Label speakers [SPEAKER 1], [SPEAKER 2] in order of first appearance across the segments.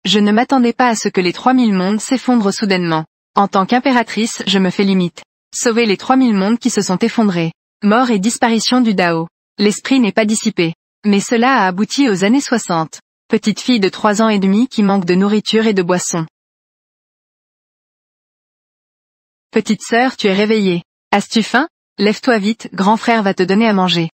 [SPEAKER 1] Je ne m'attendais pas à ce que les 3000 mondes s'effondrent soudainement. En tant qu'impératrice, je me fais limite. Sauver les 3000 mondes qui se sont effondrés. Mort et disparition du Dao. L'esprit n'est pas dissipé. Mais cela a abouti aux années 60. Petite fille de 3 ans et demi qui manque de nourriture et de boisson. Petite sœur, tu es réveillée. As-tu faim? Lève-toi vite, grand frère va te donner à manger.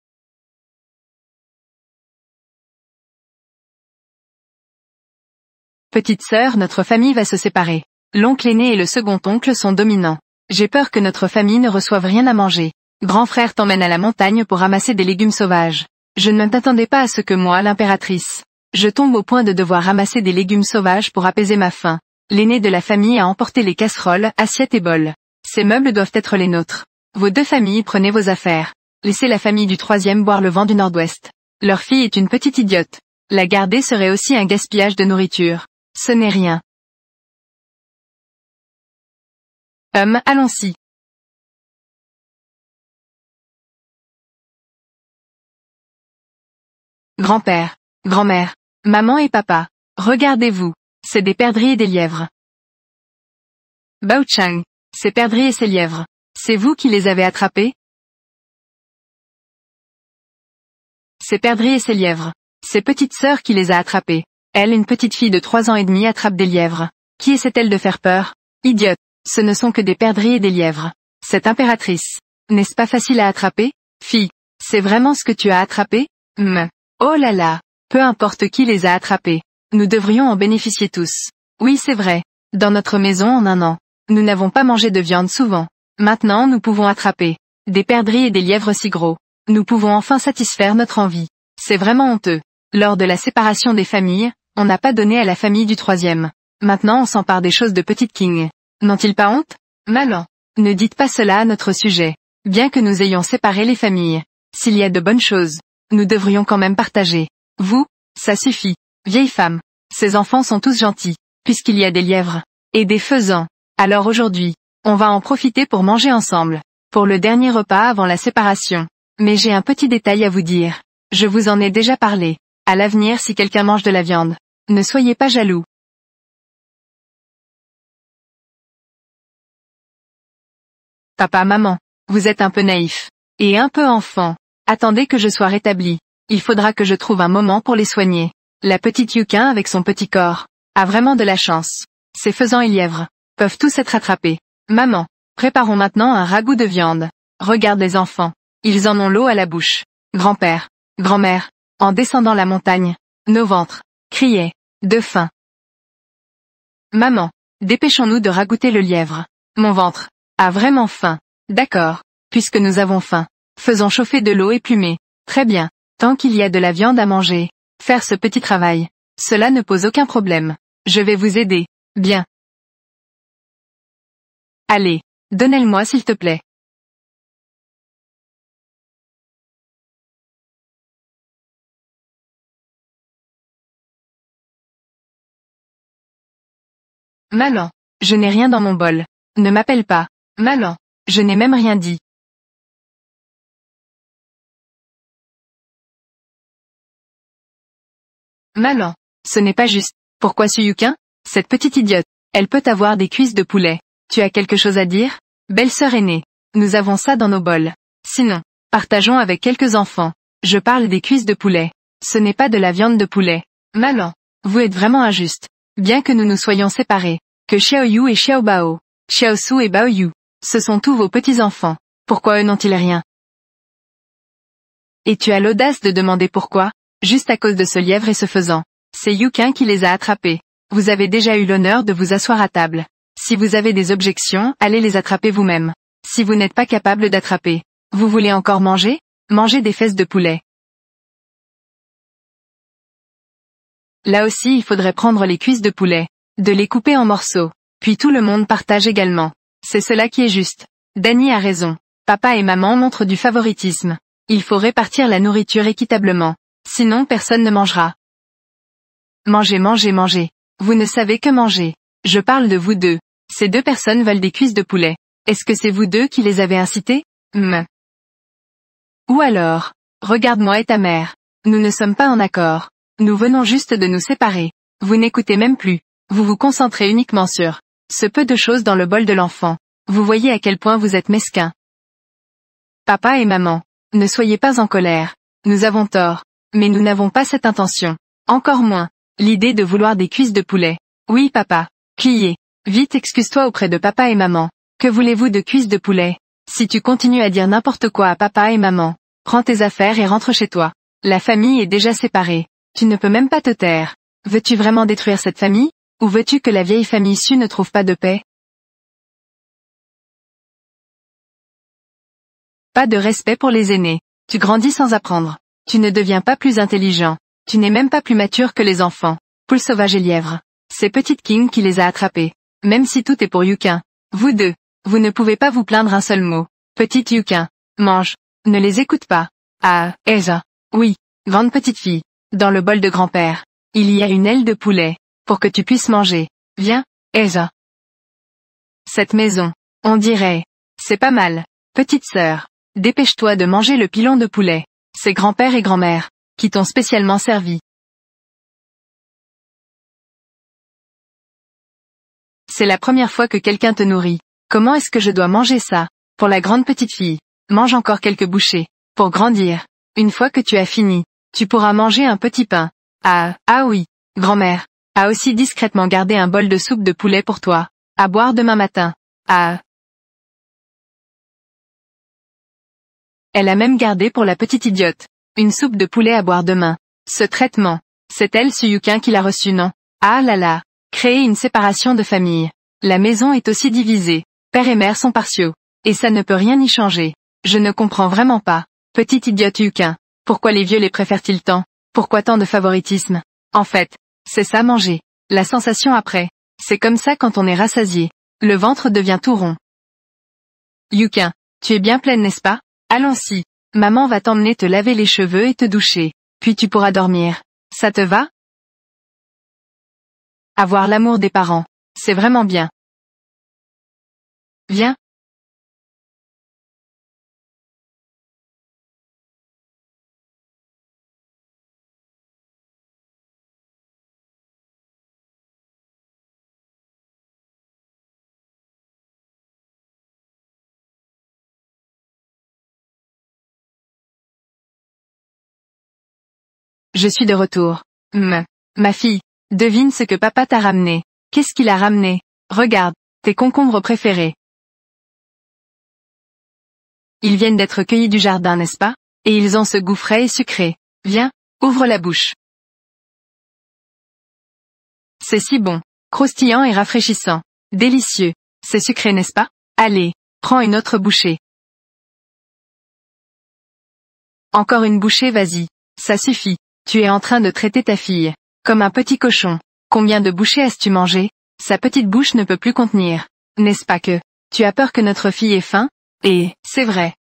[SPEAKER 1] Petite sœur, notre famille va se séparer. L'oncle aîné et le second oncle sont dominants. J'ai peur que notre famille ne reçoive rien à manger. Grand frère t'emmène à la montagne pour ramasser des légumes sauvages. Je ne m'attendais pas à ce que moi, l'impératrice, je tombe au point de devoir ramasser des légumes sauvages pour apaiser ma faim. L'aîné de la famille a emporté les casseroles, assiettes et bols. Ces meubles doivent être les nôtres. Vos 2 familles, prenez vos affaires. Laissez la famille du 3e boire le vent du nord-ouest. Leur fille est une petite idiote. La garder serait aussi un gaspillage de nourriture. Ce n'est rien. Allons-y. Grand-père, grand-mère, maman et papa, regardez-vous. C'est des perdrix et des lièvres. Bao Chang, ces perdrix et ces lièvres. C'est vous qui les avez attrapés? Ces perdrix et ces lièvres. C'est petite sœur qui les a attrapés. Elle, une petite fille de 3 ans et demi, attrape des lièvres. Qui essaie-t-elle de faire peur? Idiote. Ce ne sont que des perdrix et des lièvres. Cette impératrice. N'est-ce pas facile à attraper? Fille. C'est vraiment ce que tu as attrapé? Oh là là. Peu importe qui les a attrapés. Nous devrions en bénéficier tous. Oui, c'est vrai. Dans notre maison en un an. Nous n'avons pas mangé de viande souvent. Maintenant nous pouvons attraper des perdrix et des lièvres si gros. Nous pouvons enfin satisfaire notre envie. C'est vraiment honteux. Lors de la séparation des familles, on n'a pas donné à la famille du 3e. Maintenant on s'empare des choses de Petite King. N'ont-ils pas honte? Malin. Ne dites pas cela à notre sujet. Bien que nous ayons séparé les familles. S'il y a de bonnes choses, nous devrions quand même partager. Vous, ça suffit. Vieille femme. Ces enfants sont tous gentils, puisqu'il y a des lièvres. Et des faisans. Alors aujourd'hui, on va en profiter pour manger ensemble. Pour le dernier repas avant la séparation. Mais j'ai un petit détail à vous dire. Je vous en ai déjà parlé. À l'avenir, si quelqu'un mange de la viande, ne soyez pas jaloux. Papa, maman, vous êtes un peu naïf. Et un peu enfant. Attendez que je sois rétabli. Il faudra que je trouve un moment pour les soigner. La petite Yukin avec son petit corps a vraiment de la chance. Ces faisans et lièvres peuvent tous être attrapés. Maman, préparons maintenant un ragoût de viande. Regarde les enfants. Ils en ont l'eau à la bouche. Grand-père, grand-mère, en descendant la montagne, nos ventres criaient de faim. Maman, dépêchons-nous de ragoûter le lièvre. Mon ventre a vraiment faim. D'accord. Puisque nous avons faim, faisons chauffer de l'eau éplumée. Très bien. Tant qu'il y a de la viande à manger, faire ce petit travail, cela ne pose aucun problème. Je vais vous aider. Bien. Allez, donnez-le-moi s'il te plaît. Malin. Je n'ai rien dans mon bol. Ne m'appelle pas. Malin. Je n'ai même rien dit. Malin. Ce n'est pas juste. Pourquoi ce Yukin? Cette petite idiote. Elle peut avoir des cuisses de poulet. Tu as quelque chose à dire? Belle-sœur aînée. Nous avons ça dans nos bols. Sinon, partageons avec quelques enfants. Je parle des cuisses de poulet. Ce n'est pas de la viande de poulet. Malin. Vous êtes vraiment injuste. Bien que nous nous soyons séparés. Que Xiaoyu et Xiaobao, Xiaosu et Baoyu, ce sont tous vos petits-enfants. Pourquoi eux n'ont-ils rien? Et tu as l'audace de demander pourquoi? Juste à cause de ce lièvre et ce faisan. C'est Yukin qui les a attrapés. Vous avez déjà eu l'honneur de vous asseoir à table. Si vous avez des objections, allez les attraper vous-même. Si vous n'êtes pas capable d'attraper, vous voulez encore manger? Mangez des fesses de poulet. Là aussi il faudrait prendre les cuisses de poulet, de les couper en morceaux, puis tout le monde partage également. C'est cela qui est juste. Danny a raison. Papa et maman montrent du favoritisme. Il faut répartir la nourriture équitablement. Sinon personne ne mangera. Mangez, mangez, mangez. Vous ne savez que manger. Je parle de vous deux. Ces 2 personnes veulent des cuisses de poulet. Est-ce que c'est vous 2 qui les avez incités? Ou alors, regarde-moi et ta mère. Nous ne sommes pas en accord. Nous venons juste de nous séparer. Vous n'écoutez même plus. Vous vous concentrez uniquement sur ce peu de choses dans le bol de l'enfant. Vous voyez à quel point vous êtes mesquin. Papa et maman, ne soyez pas en colère. Nous avons tort. Mais nous n'avons pas cette intention. Encore moins l'idée de vouloir des cuisses de poulet. Oui papa. Criez. Vite excuse-toi auprès de papa et maman. Que voulez-vous de cuisses de poulet? Si tu continues à dire n'importe quoi à papa et maman, prends tes affaires et rentre chez toi. La famille est déjà séparée. Tu ne peux même pas te taire. Veux-tu vraiment détruire cette famille? Ou veux-tu que la vieille famille issue ne trouve pas de paix? Pas de respect pour les aînés. Tu grandis sans apprendre. Tu ne deviens pas plus intelligent. Tu n'es même pas plus mature que les enfants. Poules sauvages et lièvres. C'est Petite King qui les a attrapés. Même si tout est pour Yukin. Vous deux, vous ne pouvez pas vous plaindre un seul mot. Petite Yukin, mange. Ne les écoute pas. Ah, Elsa. Oui, grande petite fille. Dans le bol de grand-père, il y a une aile de poulet. Pour que tu puisses manger. Viens, Elsa. Cette maison, on dirait. C'est pas mal. Petite sœur, dépêche-toi de manger le pilon de poulet. C'est grand-père et grand-mère qui t'ont spécialement servi. C'est la première fois que quelqu'un te nourrit. Comment est-ce que je dois manger ça? Pour la grande petite fille, mange encore quelques bouchées. Pour grandir, une fois que tu as fini, tu pourras manger un petit pain. Ah oui, grand-mère a aussi discrètement gardé un bol de soupe de poulet pour toi, à boire demain matin. Ah. Elle a même gardé pour la petite idiote, une soupe de poulet à boire demain. Ce traitement, c'est elle Suyukin qui l'a reçu non? Ah là là. Créer une séparation de famille. La maison est aussi divisée. Père et mère sont partiaux. Et ça ne peut rien y changer. Je ne comprends vraiment pas. Petite idiote Yukin. Pourquoi les vieux les préfèrent-ils tant? Pourquoi tant de favoritisme? En fait, c'est ça manger. La sensation après. C'est comme ça quand on est rassasié. Le ventre devient tout rond. Yukin, tu es bien pleine n'est-ce pas? Allons-y. Maman va t'emmener te laver les cheveux et te doucher. Puis tu pourras dormir. Ça te va? Avoir l'amour des parents, c'est vraiment bien. Viens. Je suis de retour. Ma fille, devine ce que papa t'a ramené. Qu'est-ce qu'il a ramené? Regarde, tes concombres préférés. Ils viennent d'être cueillis du jardin, n'est-ce pas? Et ils ont ce goût frais et sucré. Viens, ouvre la bouche. C'est si bon, croustillant et rafraîchissant. Délicieux. C'est sucré, n'est-ce pas? Allez, prends une autre bouchée. Encore une bouchée, vas-y. Ça suffit. Tu es en train de traiter ta fille comme un petit cochon. Combien de bouchées as-tu mangé? Sa petite bouche ne peut plus contenir. N'est-ce pas que tu as peur que notre fille ait faim? Et, c'est vrai.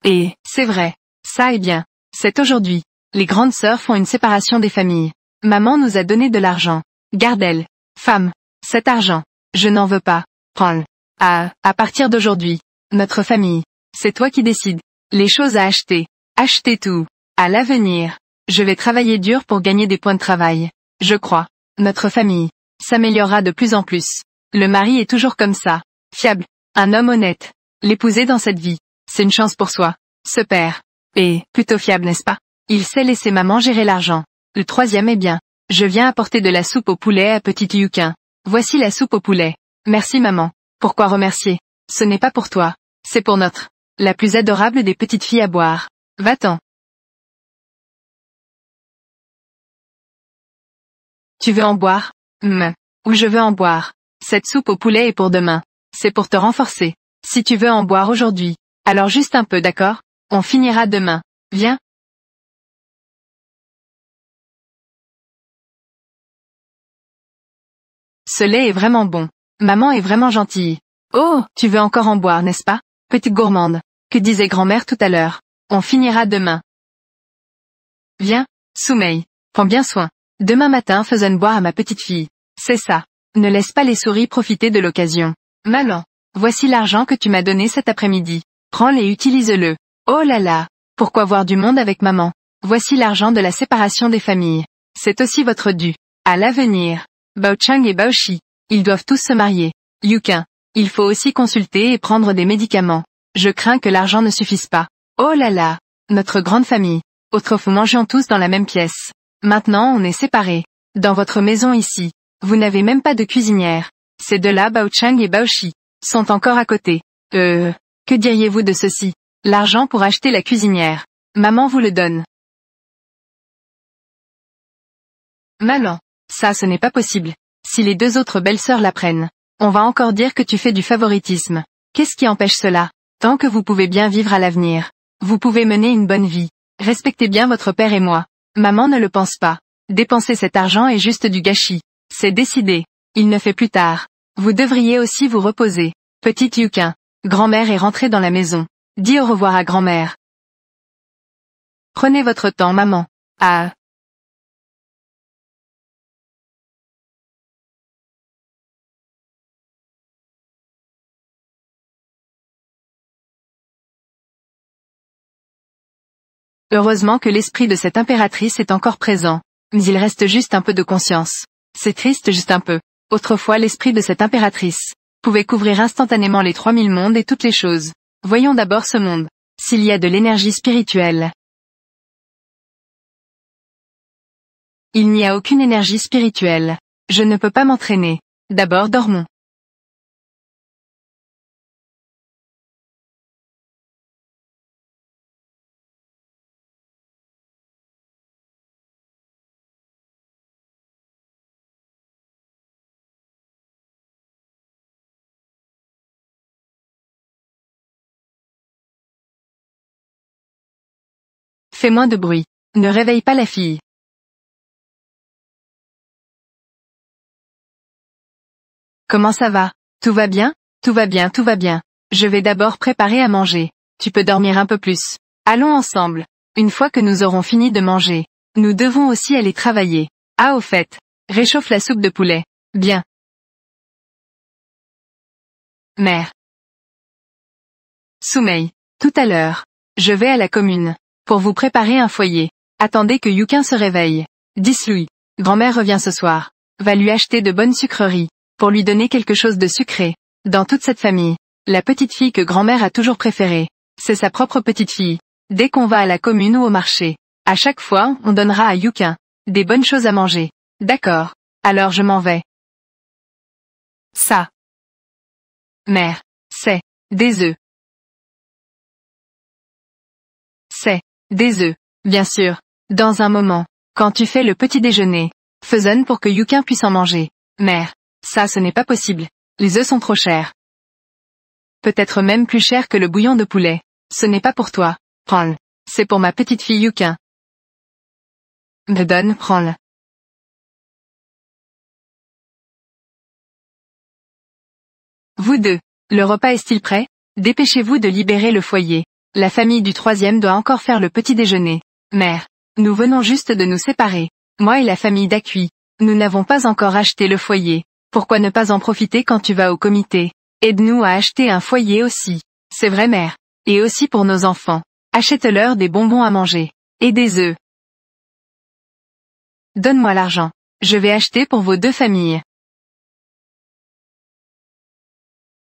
[SPEAKER 1] Et, c'est vrai. Ça est bien. C'est aujourd'hui. Les grandes sœurs font une séparation des familles. Maman nous a donné de l'argent. Garde-elle. Femme. Cet argent. Je n'en veux pas. Prends-le. À partir d'aujourd'hui. Notre famille. C'est toi qui décides. Les choses à acheter. Achetez tout. À l'avenir. Je vais travailler dur pour gagner des points de travail. Je crois. Notre famille s'améliorera de plus en plus. Le mari est toujours comme ça. Fiable. Un homme honnête. L'épouser dans cette vie. C'est une chance pour soi. Ce père. Et, plutôt fiable n'est-ce pas? Il sait laisser maman gérer l'argent. Le troisième est bien. Je viens apporter de la soupe au poulet à petite Yukin. Voici la soupe au poulet. Merci maman. Pourquoi remercier? Ce n'est pas pour toi. C'est pour notre. La plus adorable des petites filles à boire. Va-t'en. Tu veux en boire? Ou je veux en boire. Cette soupe au poulet est pour demain. C'est pour te renforcer. Si tu veux en boire aujourd'hui. Alors juste un peu, d'accord? On finira demain. Viens. Ce lait est vraiment bon. Maman est vraiment gentille. Oh, tu veux encore en boire, n'est-ce pas? Petite gourmande. Que disait grand-mère tout à l'heure? On finira demain. Viens, Soumeil. Prends bien soin. Demain matin faisons boire à ma petite fille. C'est ça. Ne laisse pas les souris profiter de l'occasion. Maman. Voici l'argent que tu m'as donné cet après-midi. Prends-le et utilise-le. Oh là là. Pourquoi voir du monde avec maman? Voici l'argent de la séparation des familles. C'est aussi votre dû. À l'avenir. Baochang et Baoshi. Ils doivent tous se marier. Yukin. Il faut aussi consulter et prendre des médicaments. Je crains que l'argent ne suffise pas. Oh là là. Notre grande famille. Autrefois mangions tous dans la même pièce. Maintenant on est séparés. Dans votre maison ici. Vous n'avez même pas de cuisinière. Ces deux-là, Baochang et Baoshi, sont encore à côté. Que diriez-vous de ceci? L'argent pour acheter la cuisinière. Maman vous le donne. Maman. Ça ce n'est pas possible. Si les deux autres belles-sœurs l'apprennent, on va encore dire que tu fais du favoritisme. Qu'est-ce qui empêche cela? Tant que vous pouvez bien vivre à l'avenir. Vous pouvez mener une bonne vie. Respectez bien votre père et moi. Maman ne le pense pas. Dépenser cet argent est juste du gâchis. C'est décidé. Il ne fait plus tard. Vous devriez aussi vous reposer. Petite Yukin. Grand-mère est rentrée dans la maison. Dis au revoir à grand-mère. Prenez votre temps maman. Ah. Heureusement que l'esprit de cette impératrice est encore présent. Mais il reste juste un peu de conscience. C'est triste juste un peu. Autrefois l'esprit de cette impératrice pouvait couvrir instantanément les 3000 mondes et toutes les choses. Voyons d'abord ce monde. S'il y a de l'énergie spirituelle. Il n'y a aucune énergie spirituelle. Je ne peux pas m'entraîner. D'abord dormons. Fais moins de bruit. Ne réveille pas la fille. Comment ça va? Tout va bien? Tout va bien, tout va bien. Je vais d'abord préparer à manger. Tu peux dormir un peu plus. Allons ensemble. Une fois que nous aurons fini de manger, nous devons aussi aller travailler. Ah au fait, réchauffe la soupe de poulet. Bien. Mère. Soumei. Tout à l'heure. Je vais à la commune. Pour vous préparer un foyer. Attendez que Yukin se réveille. Dis-lui. Grand-mère revient ce soir. Va lui acheter de bonnes sucreries. Pour lui donner quelque chose de sucré. Dans toute cette famille. La petite fille que grand-mère a toujours préférée. C'est sa propre petite fille. Dès qu'on va à la commune ou au marché. À chaque fois, on donnera à Yukin. Des bonnes choses à manger. D'accord. Alors je m'en vais. Ça. Mère. C'est. Des œufs. C'est. Des œufs. Bien sûr. Dans un moment. Quand tu fais le petit déjeuner. Faisonne pour que Yukin puisse en manger. Mère. Ça ce n'est pas possible. Les œufs sont trop chers. Peut-être même plus chers que le bouillon de poulet. Ce n'est pas pour toi. Prends-le. C'est pour ma petite fille Yukin. Me donne, prends-le. Vous deux. Le repas est-il prêt? Dépêchez-vous de libérer le foyer. La famille du troisième doit encore faire le petit déjeuner. Mère. Nous venons juste de nous séparer. Moi et la famille d'Acui. Nous n'avons pas encore acheté le foyer. Pourquoi ne pas en profiter quand tu vas au comité? Aide-nous à acheter un foyer aussi. C'est vrai mère. Et aussi pour nos enfants. Achète-leur des bonbons à manger. Et des œufs. Donne-moi l'argent. Je vais acheter pour vos deux familles.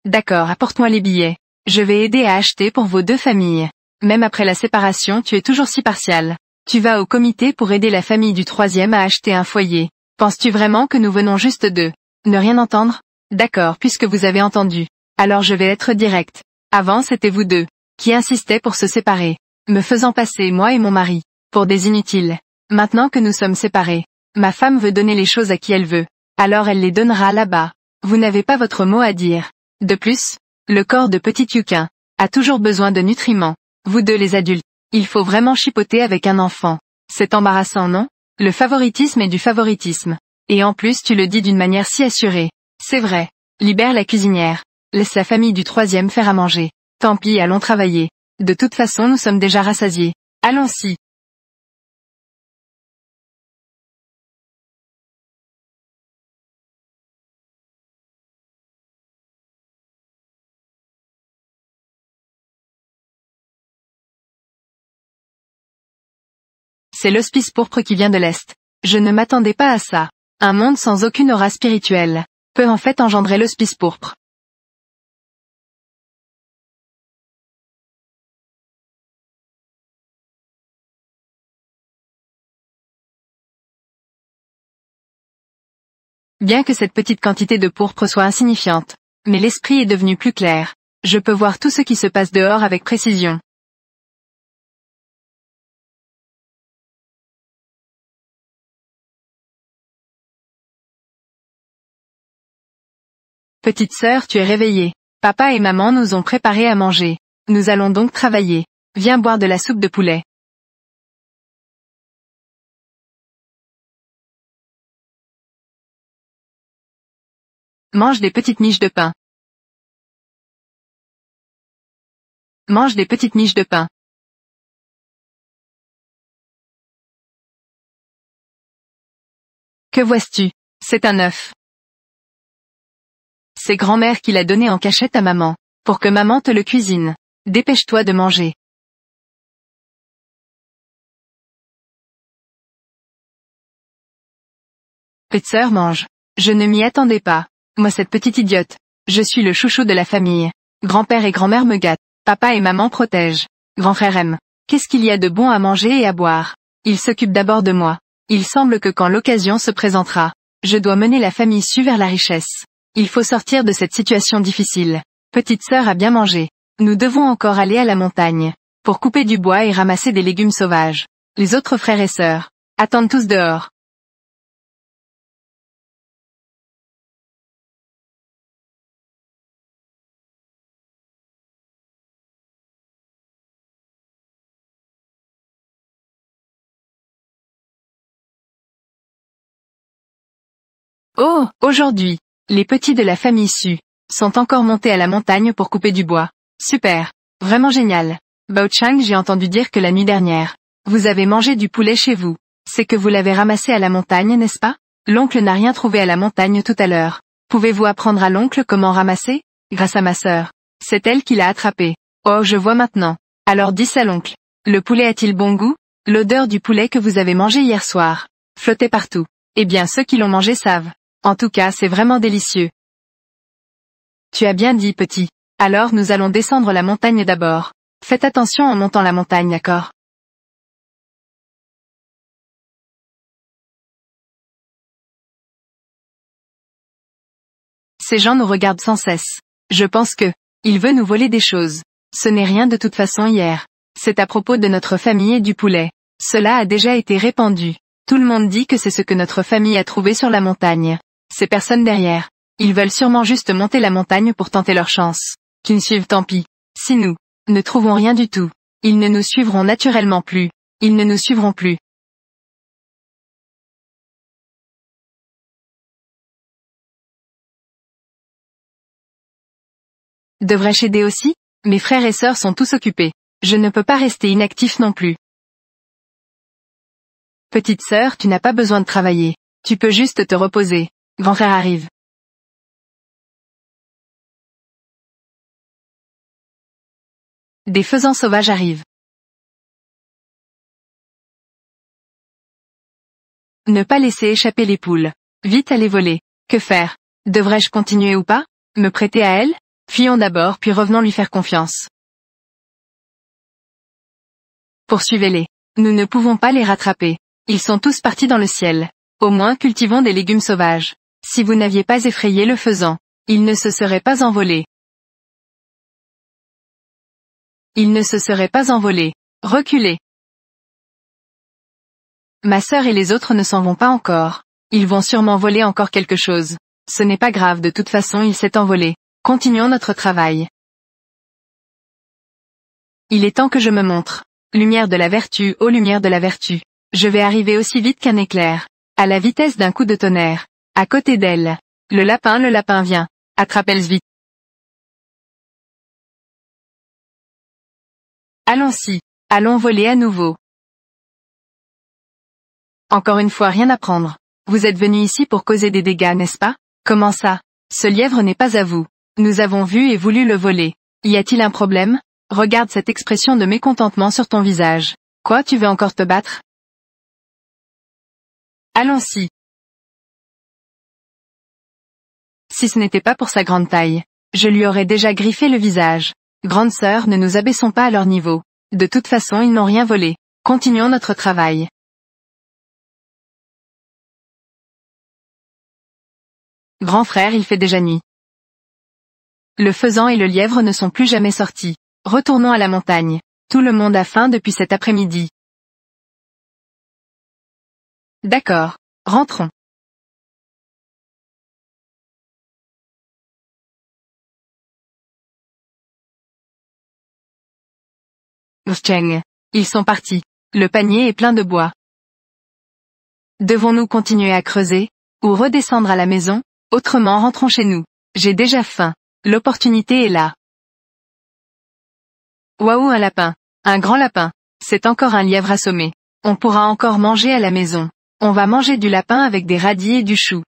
[SPEAKER 1] D'accord, apporte-moi les billets. Je vais aider à acheter pour vos deux familles. Même après la séparation tu es toujours si partial. Tu vas au comité pour aider la famille du troisième à acheter un foyer. Penses-tu vraiment que nous venons juste de ne rien entendre? D'accord, puisque vous avez entendu. Alors je vais être direct. Avant c'était vous deux qui insistaient pour se séparer, me faisant passer moi et mon mari pour des inutiles. Maintenant que nous sommes séparés, ma femme veut donner les choses à qui elle veut. Alors elle les donnera là-bas. Vous n'avez pas votre mot à dire. De plus, le corps de petit Yukin a toujours besoin de nutriments. Vous deux les adultes, il faut vraiment chipoter avec un enfant. C'est embarrassant non? Le favoritisme est du favoritisme. Et en plus tu le dis d'une manière si assurée. C'est vrai. Libère la cuisinière. Laisse la famille du troisième faire à manger. Tant pis, allons travailler. De toute façon nous sommes déjà rassasiés. Allons-y. C'est l'hospice pourpre qui vient de l'Est. Je ne m'attendais pas à ça. Un monde sans aucune aura spirituelle peut en fait engendrer l'hospice pourpre. Bien que cette petite quantité de pourpre soit insignifiante, mais l'esprit est devenu plus clair. Je peux voir tout ce qui se passe dehors avec précision. Petite sœur, tu es réveillée. Papa et maman nous ont préparé à manger. Nous allons donc travailler. Viens boire de la soupe de poulet. Mange des petites miches de pain. Mange des petites miches de pain. Que vois-tu? C'est un œuf. C'est grand-mère qui l'a donné en cachette à maman, pour que maman te le cuisine. Dépêche-toi de manger. Petite sœur mange. Je ne m'y attendais pas. Moi cette petite idiote. Je suis le chouchou de la famille. Grand-père et grand-mère me gâtent. Papa et maman protègent. Grand frère aime. Qu'est-ce qu'il y a de bon à manger et à boire? Il s'occupe d'abord de moi. Il semble que quand l'occasion se présentera, je dois mener la famille Su vers la richesse. Il faut sortir de cette situation difficile. Petite sœur a bien mangé. Nous devons encore aller à la montagne, pour couper du bois et ramasser des légumes sauvages. Les autres frères et sœurs attendent tous dehors. Oh, aujourd'hui, les petits de la famille Su sont encore montés à la montagne pour couper du bois. Super. Vraiment génial. Bao Chang, j'ai entendu dire que la nuit dernière, vous avez mangé du poulet chez vous. C'est que vous l'avez ramassé à la montagne, n'est-ce pas? L'oncle n'a rien trouvé à la montagne tout à l'heure. Pouvez-vous apprendre à l'oncle comment ramasser? Grâce à ma sœur. C'est elle qui l'a attrapé. Oh, je vois maintenant. Alors dis à l'oncle. Le poulet a-t-il bon goût? L'odeur du poulet que vous avez mangé hier soir flottait partout. Eh bien ceux qui l'ont mangé savent. En tout cas, c'est vraiment délicieux. Tu as bien dit, petit. Alors nous allons descendre la montagne d'abord. Faites attention en montant la montagne, d'accord? Ces gens nous regardent sans cesse. Je pense que, il veut nous voler des choses. Ce n'est rien de toute façon hier. C'est à propos de notre famille et du poulet. Cela a déjà été répandu. Tout le monde dit que c'est ce que notre famille a trouvé sur la montagne. Ces personnes derrière. Ils veulent sûrement juste monter la montagne pour tenter leur chance. Qu'ils suivent tant pis. Si nous ne trouvons rien du tout, ils ne nous suivront naturellement plus. Ils ne nous suivront plus. Devrais-je aider aussi? Mes frères et sœurs sont tous occupés. Je ne peux pas rester inactif non plus. Petite sœur, tu n'as pas besoin de travailler. Tu peux juste te reposer. Grand frère arrive. Des faisans sauvages arrivent. Ne pas laisser échapper les poules. Vite aller voler. Que faire? Devrais-je continuer ou pas? Me prêter à elle? Fuyons d'abord puis revenons lui faire confiance. Poursuivez-les. Nous ne pouvons pas les rattraper. Ils sont tous partis dans le ciel. Au moins cultivons des légumes sauvages. Si vous n'aviez pas effrayé le faisan, il ne se serait pas envolé. Il ne se serait pas envolé. Reculez. Ma sœur et les autres ne s'en vont pas encore. Ils vont sûrement voler encore quelque chose. Ce n'est pas grave, de toute façon il s'est envolé. Continuons notre travail. Il est temps que je me montre. Lumière de la vertu, ô lumière de la vertu. Je vais arriver aussi vite qu'un éclair. À la vitesse d'un coup de tonnerre. À côté d'elle. Le lapin vient. Attrape-elle vite. Allons-y. Allons voler à nouveau. Encore une fois rien à prendre. Vous êtes venu ici pour causer des dégâts, n'est-ce pas? Comment ça? Ce lièvre n'est pas à vous. Nous avons vu et voulu le voler. Y a-t-il un problème? Regarde cette expression de mécontentement sur ton visage. Quoi, tu veux encore te battre? Allons-y. Si ce n'était pas pour sa grande taille, je lui aurais déjà griffé le visage. Grande sœur, ne nous abaissons pas à leur niveau. De toute façon, ils n'ont rien volé. Continuons notre travail. Grand frère, il fait déjà nuit. Le faisan et le lièvre ne sont plus jamais sortis. Retournons à la montagne. Tout le monde a faim depuis cet après-midi. D'accord. Rentrons. Cheng. Ils sont partis. Le panier est plein de bois. Devons-nous continuer à creuser, ou redescendre à la maison? Autrement rentrons chez nous. J'ai déjà faim. L'opportunité est là. Waouh, un lapin. Un grand lapin. C'est encore un lièvre assommé. On pourra encore manger à la maison. On va manger du lapin avec des radis et du chou.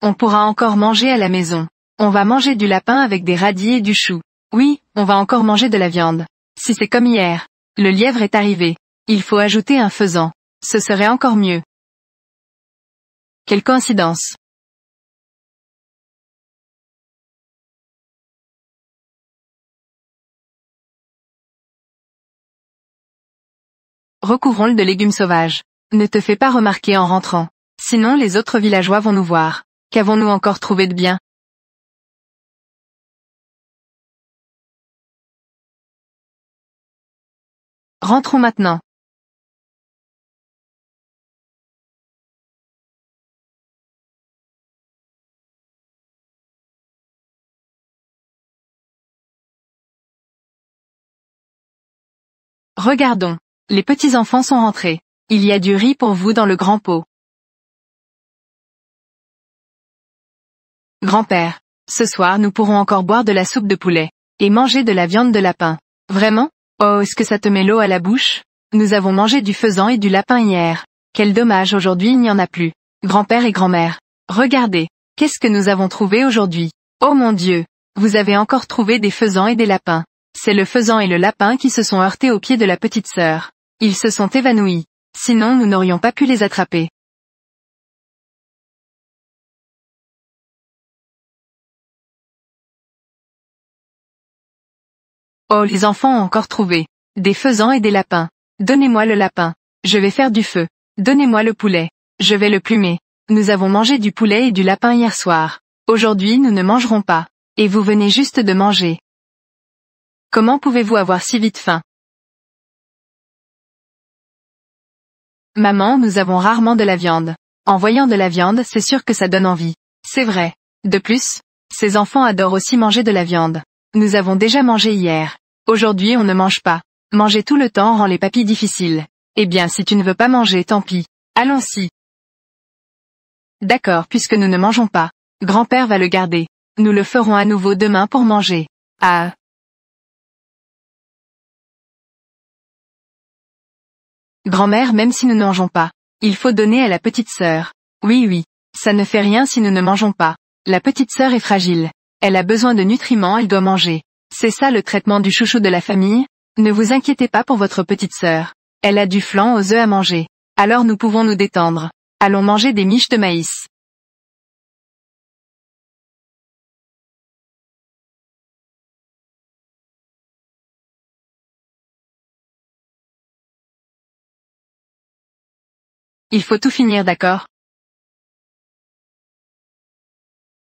[SPEAKER 1] On pourra encore manger à la maison. On va manger du lapin avec des radis et du chou. Oui, on va encore manger de la viande. Si c'est comme hier. Le lièvre est arrivé. Il faut ajouter un faisan. Ce serait encore mieux. Quelle coïncidence. Recouvrons-le de légumes sauvages. Ne te fais pas remarquer en rentrant. Sinon les autres villageois vont nous voir. Qu'avons-nous encore trouvé de bien? Rentrons maintenant. Regardons. Les petits enfants sont rentrés. Il y a du riz pour vous dans le grand pot. Grand-père, ce soir nous pourrons encore boire de la soupe de poulet, et manger de la viande de lapin. Vraiment? Oh, est-ce que ça te met l'eau à la bouche? Nous avons mangé du faisan et du lapin hier. Quel dommage, aujourd'hui il n'y en a plus. Grand-père et grand-mère. Regardez. Qu'est-ce que nous avons trouvé aujourd'hui? Oh mon Dieu. Vous avez encore trouvé des faisans et des lapins. C'est le faisan et le lapin qui se sont heurtés aux pieds de la petite sœur. Ils se sont évanouis. Sinon nous n'aurions pas pu les attraper. Oh, les enfants ont encore trouvé. Des faisans et des lapins. Donnez-moi le lapin. Je vais faire du feu. Donnez-moi le poulet. Je vais le plumer. Nous avons mangé du poulet et du lapin hier soir. Aujourd'hui nous ne mangerons pas. Et vous venez juste de manger. Comment pouvez-vous avoir si vite faim? Maman, nous avons rarement de la viande. En voyant de la viande, c'est sûr que ça donne envie. C'est vrai. De plus, ces enfants adorent aussi manger de la viande. Nous avons déjà mangé hier. Aujourd'hui on ne mange pas. Manger tout le temps rend les papilles difficiles. Eh bien si tu ne veux pas manger, tant pis. Allons-y. D'accord, puisque nous ne mangeons pas. Grand-père va le garder. Nous le ferons à nouveau demain pour manger. Ah. Grand-mère, même si nous ne mangeons pas, il faut donner à la petite sœur. Oui oui. Ça ne fait rien si nous ne mangeons pas. La petite sœur est fragile. Elle a besoin de nutriments, elle doit manger. C'est ça le traitement du chouchou de la famille? Ne vous inquiétez pas pour votre petite sœur. Elle a du flan aux œufs à manger. Alors nous pouvons nous détendre. Allons manger des miches de maïs. Il faut tout finir, d'accord?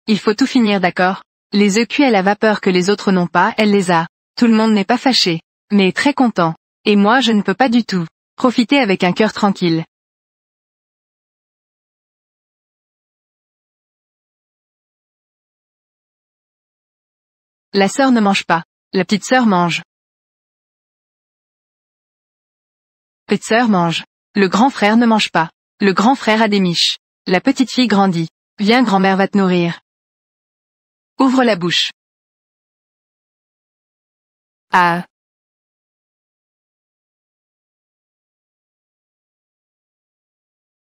[SPEAKER 1] Il faut tout finir, d'accord? Les œufs cuits à la vapeur que les autres n'ont pas, elle les a. Tout le monde n'est pas fâché. Mais très content. Et moi je ne peux pas du tout. Profiter avec un cœur tranquille. La sœur ne mange pas. La petite sœur mange. Petite sœur mange. Le grand frère ne mange pas. Le grand frère a des miches. La petite fille grandit. Viens, grand-mère va te nourrir. Ouvre la bouche. Ah.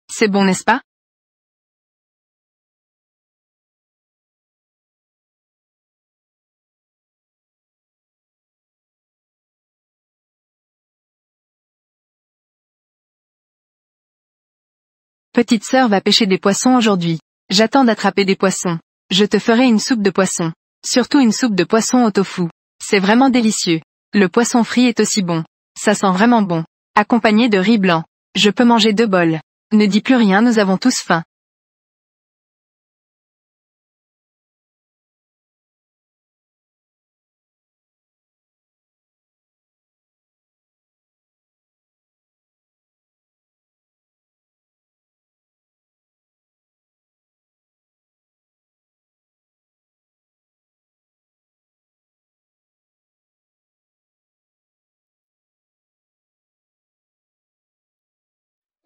[SPEAKER 1] C'est bon, n'est-ce pas? Petite sœur va pêcher des poissons aujourd'hui. J'attends d'attraper des poissons. Je te ferai une soupe de poisson. Surtout une soupe de poisson au tofu. C'est vraiment délicieux. Le poisson frit est aussi bon. Ça sent vraiment bon. Accompagné de riz blanc. Je peux manger 2 bols. Ne dis plus rien, nous avons tous faim.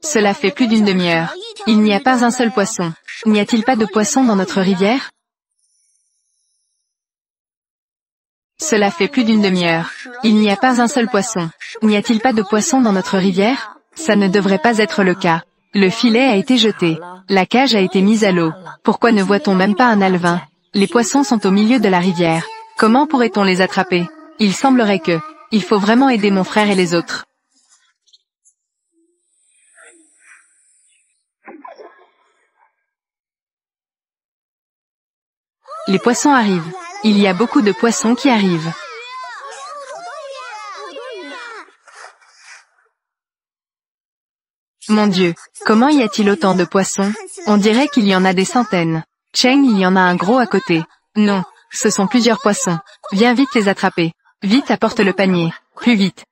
[SPEAKER 1] Cela fait plus d'une demi-heure. Il n'y a pas un seul poisson. N'y a-t-il pas de poisson dans notre rivière? Cela fait plus d'une demi-heure. Il n'y a pas un seul poisson. N'y a-t-il pas de poisson dans notre rivière? Ça ne devrait pas être le cas. Le filet a été jeté. La cage a été mise à l'eau. Pourquoi ne voit-on même pas un alevin? Les poissons sont au milieu de la rivière. Comment pourrait-on les attraper? Il semblerait que... Il faut vraiment aider mon frère et les autres. Les poissons arrivent. Il y a beaucoup de poissons qui arrivent. Mon Dieu, comment y a-t-il autant de poissons? On dirait qu'il y en a des centaines. Cheng, il y en a un gros à côté. Non, ce sont plusieurs poissons. Viens vite les attraper. Vite, apporte le panier. Plus vite.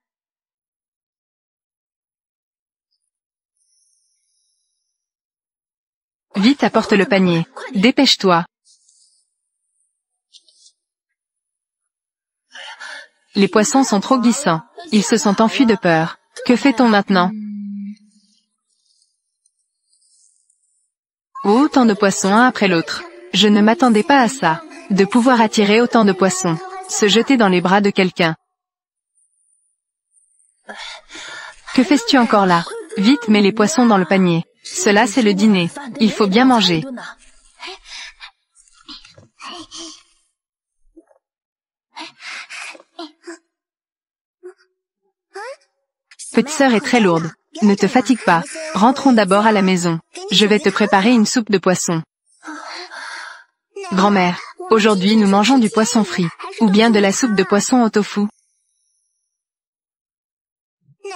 [SPEAKER 1] Vite, apporte le panier. Dépêche-toi. Les poissons sont trop glissants. Ils se sont enfuis de peur. Que fait-on maintenant? Oh, autant de poissons un après l'autre. Je ne m'attendais pas à ça. De pouvoir attirer autant de poissons. Se jeter dans les bras de quelqu'un. Que fais-tu encore là? Vite, mets les poissons dans le panier. Cela c'est le dîner. Il faut bien manger. Petite sœur est très lourde. Ne te fatigue pas. Rentrons d'abord à la maison. Je vais te préparer une soupe de poisson. Grand-mère, aujourd'hui nous mangeons du poisson frit, ou bien de la soupe de poisson au tofu.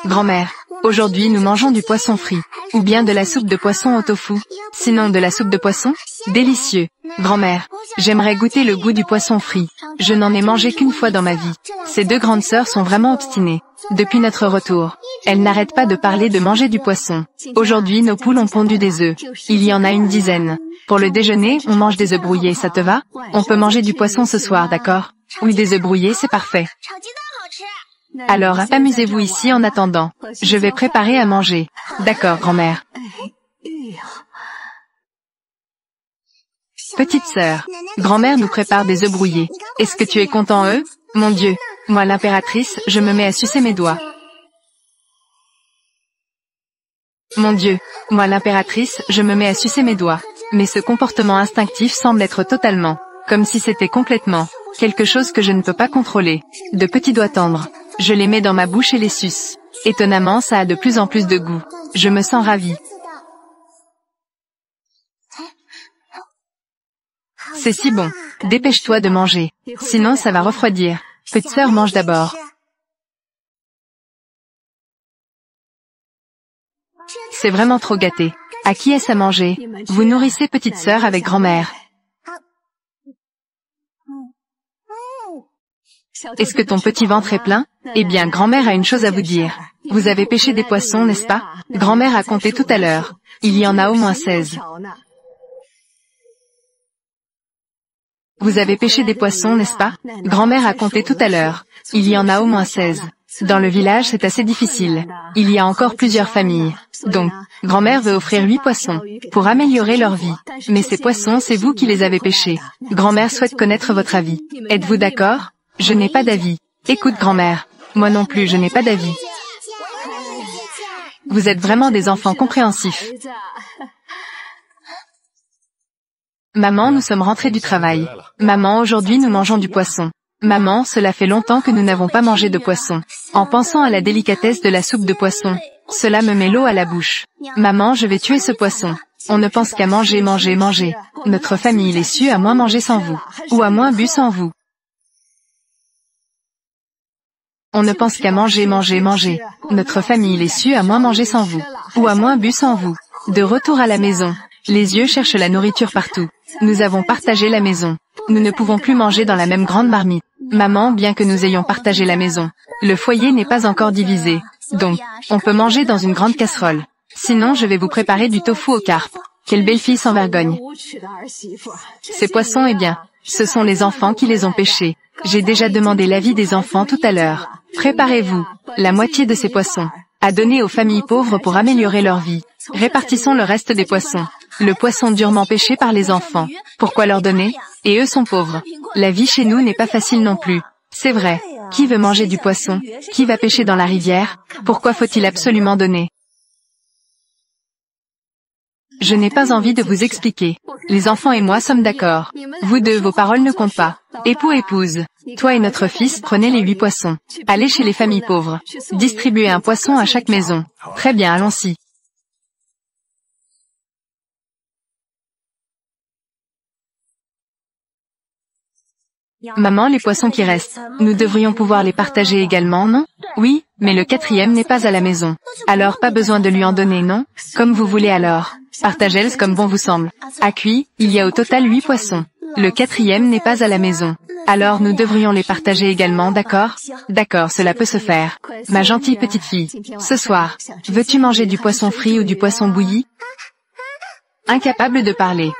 [SPEAKER 1] Grand-mère, aujourd'hui nous mangeons du poisson frit, ou bien de la soupe de poisson au tofu. Sinon de la soupe de poisson? Délicieux. Grand-mère, j'aimerais goûter le goût du poisson frit. Je n'en ai mangé qu'une fois dans ma vie. Ces 2 grandes sœurs sont vraiment obstinées. Depuis notre retour, elles n'arrêtent pas de parler de manger du poisson. Aujourd'hui nos poules ont pondu des œufs. Il y en a une dizaine. Pour le déjeuner, on mange des œufs brouillés, ça te va? On peut manger du poisson ce soir, d'accord? Oui, des œufs brouillés, c'est parfait. Alors, amusez-vous ici en attendant. Je vais préparer à manger. D'accord, grand-mère. Petite sœur, grand-mère nous prépare des œufs brouillés. Est-ce que tu es content, eux? Mon Dieu, moi l'impératrice, je me mets à sucer mes doigts. Mon Dieu, moi l'impératrice, je me mets à sucer mes doigts. Mais ce comportement instinctif semble être totalement, comme si c'était complètement, quelque chose que je ne peux pas contrôler. De petits doigts tendres. Je les mets dans ma bouche et les suce. Étonnamment, ça a de plus en plus de goût. Je me sens ravie. C'est si bon. Dépêche-toi de manger. Sinon ça va refroidir. Petite sœur mange d'abord. C'est vraiment trop gâté. À qui est-ce à manger? Vous nourrissez petite sœur avec grand-mère. Est-ce que ton petit ventre est plein? Eh bien, grand-mère a une chose à vous dire. Vous avez pêché des poissons, n'est-ce pas? Grand-mère a compté tout à l'heure. Il y en a au moins 16. Vous avez pêché des poissons, n'est-ce pas? Grand-mère a compté tout à l'heure. Il y en a au moins 16. Dans le village, c'est assez difficile. Il y a encore plusieurs familles. Donc, grand-mère veut offrir 8 poissons, pour améliorer leur vie. Mais ces poissons, c'est vous qui les avez pêchés. Grand-mère souhaite connaître votre avis. Êtes-vous d'accord? Je n'ai pas d'avis. Écoute, grand-mère. Moi non plus, je n'ai pas d'avis. Vous êtes vraiment des enfants compréhensifs. Maman, nous sommes rentrés du travail. Maman, aujourd'hui nous mangeons du poisson. Maman, cela fait longtemps que nous n'avons pas mangé de poisson. En pensant à la délicatesse de la soupe de poisson, Cela me met l'eau à la bouche. Maman, je vais tuer ce poisson. On ne pense qu'à manger, manger, manger. Notre famille l'est su à moins manger sans vous. Ou à moins bu sans vous. On ne pense qu'à manger, manger, manger. Notre famille l'est su à moins manger sans vous. Ou à moins bu sans vous. De retour à la maison. Les yeux cherchent la nourriture partout. Nous avons partagé la maison. Nous ne pouvons plus manger dans la même grande marmite. Maman, bien que nous ayons partagé la maison, le foyer n'est pas encore divisé. Donc, on peut manger dans une grande casserole. Sinon, je vais vous préparer du tofu aux carpes. Quelle belle fille sans vergogne. Ces poissons, eh bien, ce sont les enfants qui les ont pêchés. J'ai déjà demandé l'avis des enfants tout à l'heure. Préparez-vous. La moitié de ces poissons à donner aux familles pauvres pour améliorer leur vie. Répartissons le reste des poissons. Le poisson durement pêché par les enfants. Pourquoi leur donner? Et eux sont pauvres. La vie chez nous n'est pas facile non plus. C'est vrai. Qui veut manger du poisson? Qui va pêcher dans la rivière? Pourquoi faut-il absolument donner? Je n'ai pas envie de vous expliquer. Les enfants et moi sommes d'accord. Vous deux, vos paroles ne comptent pas. Époux, épouse. Toi et notre fils, prenez les 8 poissons. Allez chez les familles pauvres. Distribuez un poisson à chaque maison. Très bien, allons-y. Maman, les poissons qui restent, nous devrions pouvoir les partager également, non? Oui, mais le 4e n'est pas à la maison. Alors pas besoin de lui en donner, non? Comme vous voulez alors. Partagez-les comme bon vous semble. À cuit, il y a au total 8 poissons. Le 4e n'est pas à la maison. Alors nous devrions les partager également, d'accord? D'accord, cela peut se faire. Ma gentille petite fille, ce soir, veux-tu manger du poisson frit ou du poisson bouilli? Incapable de parler.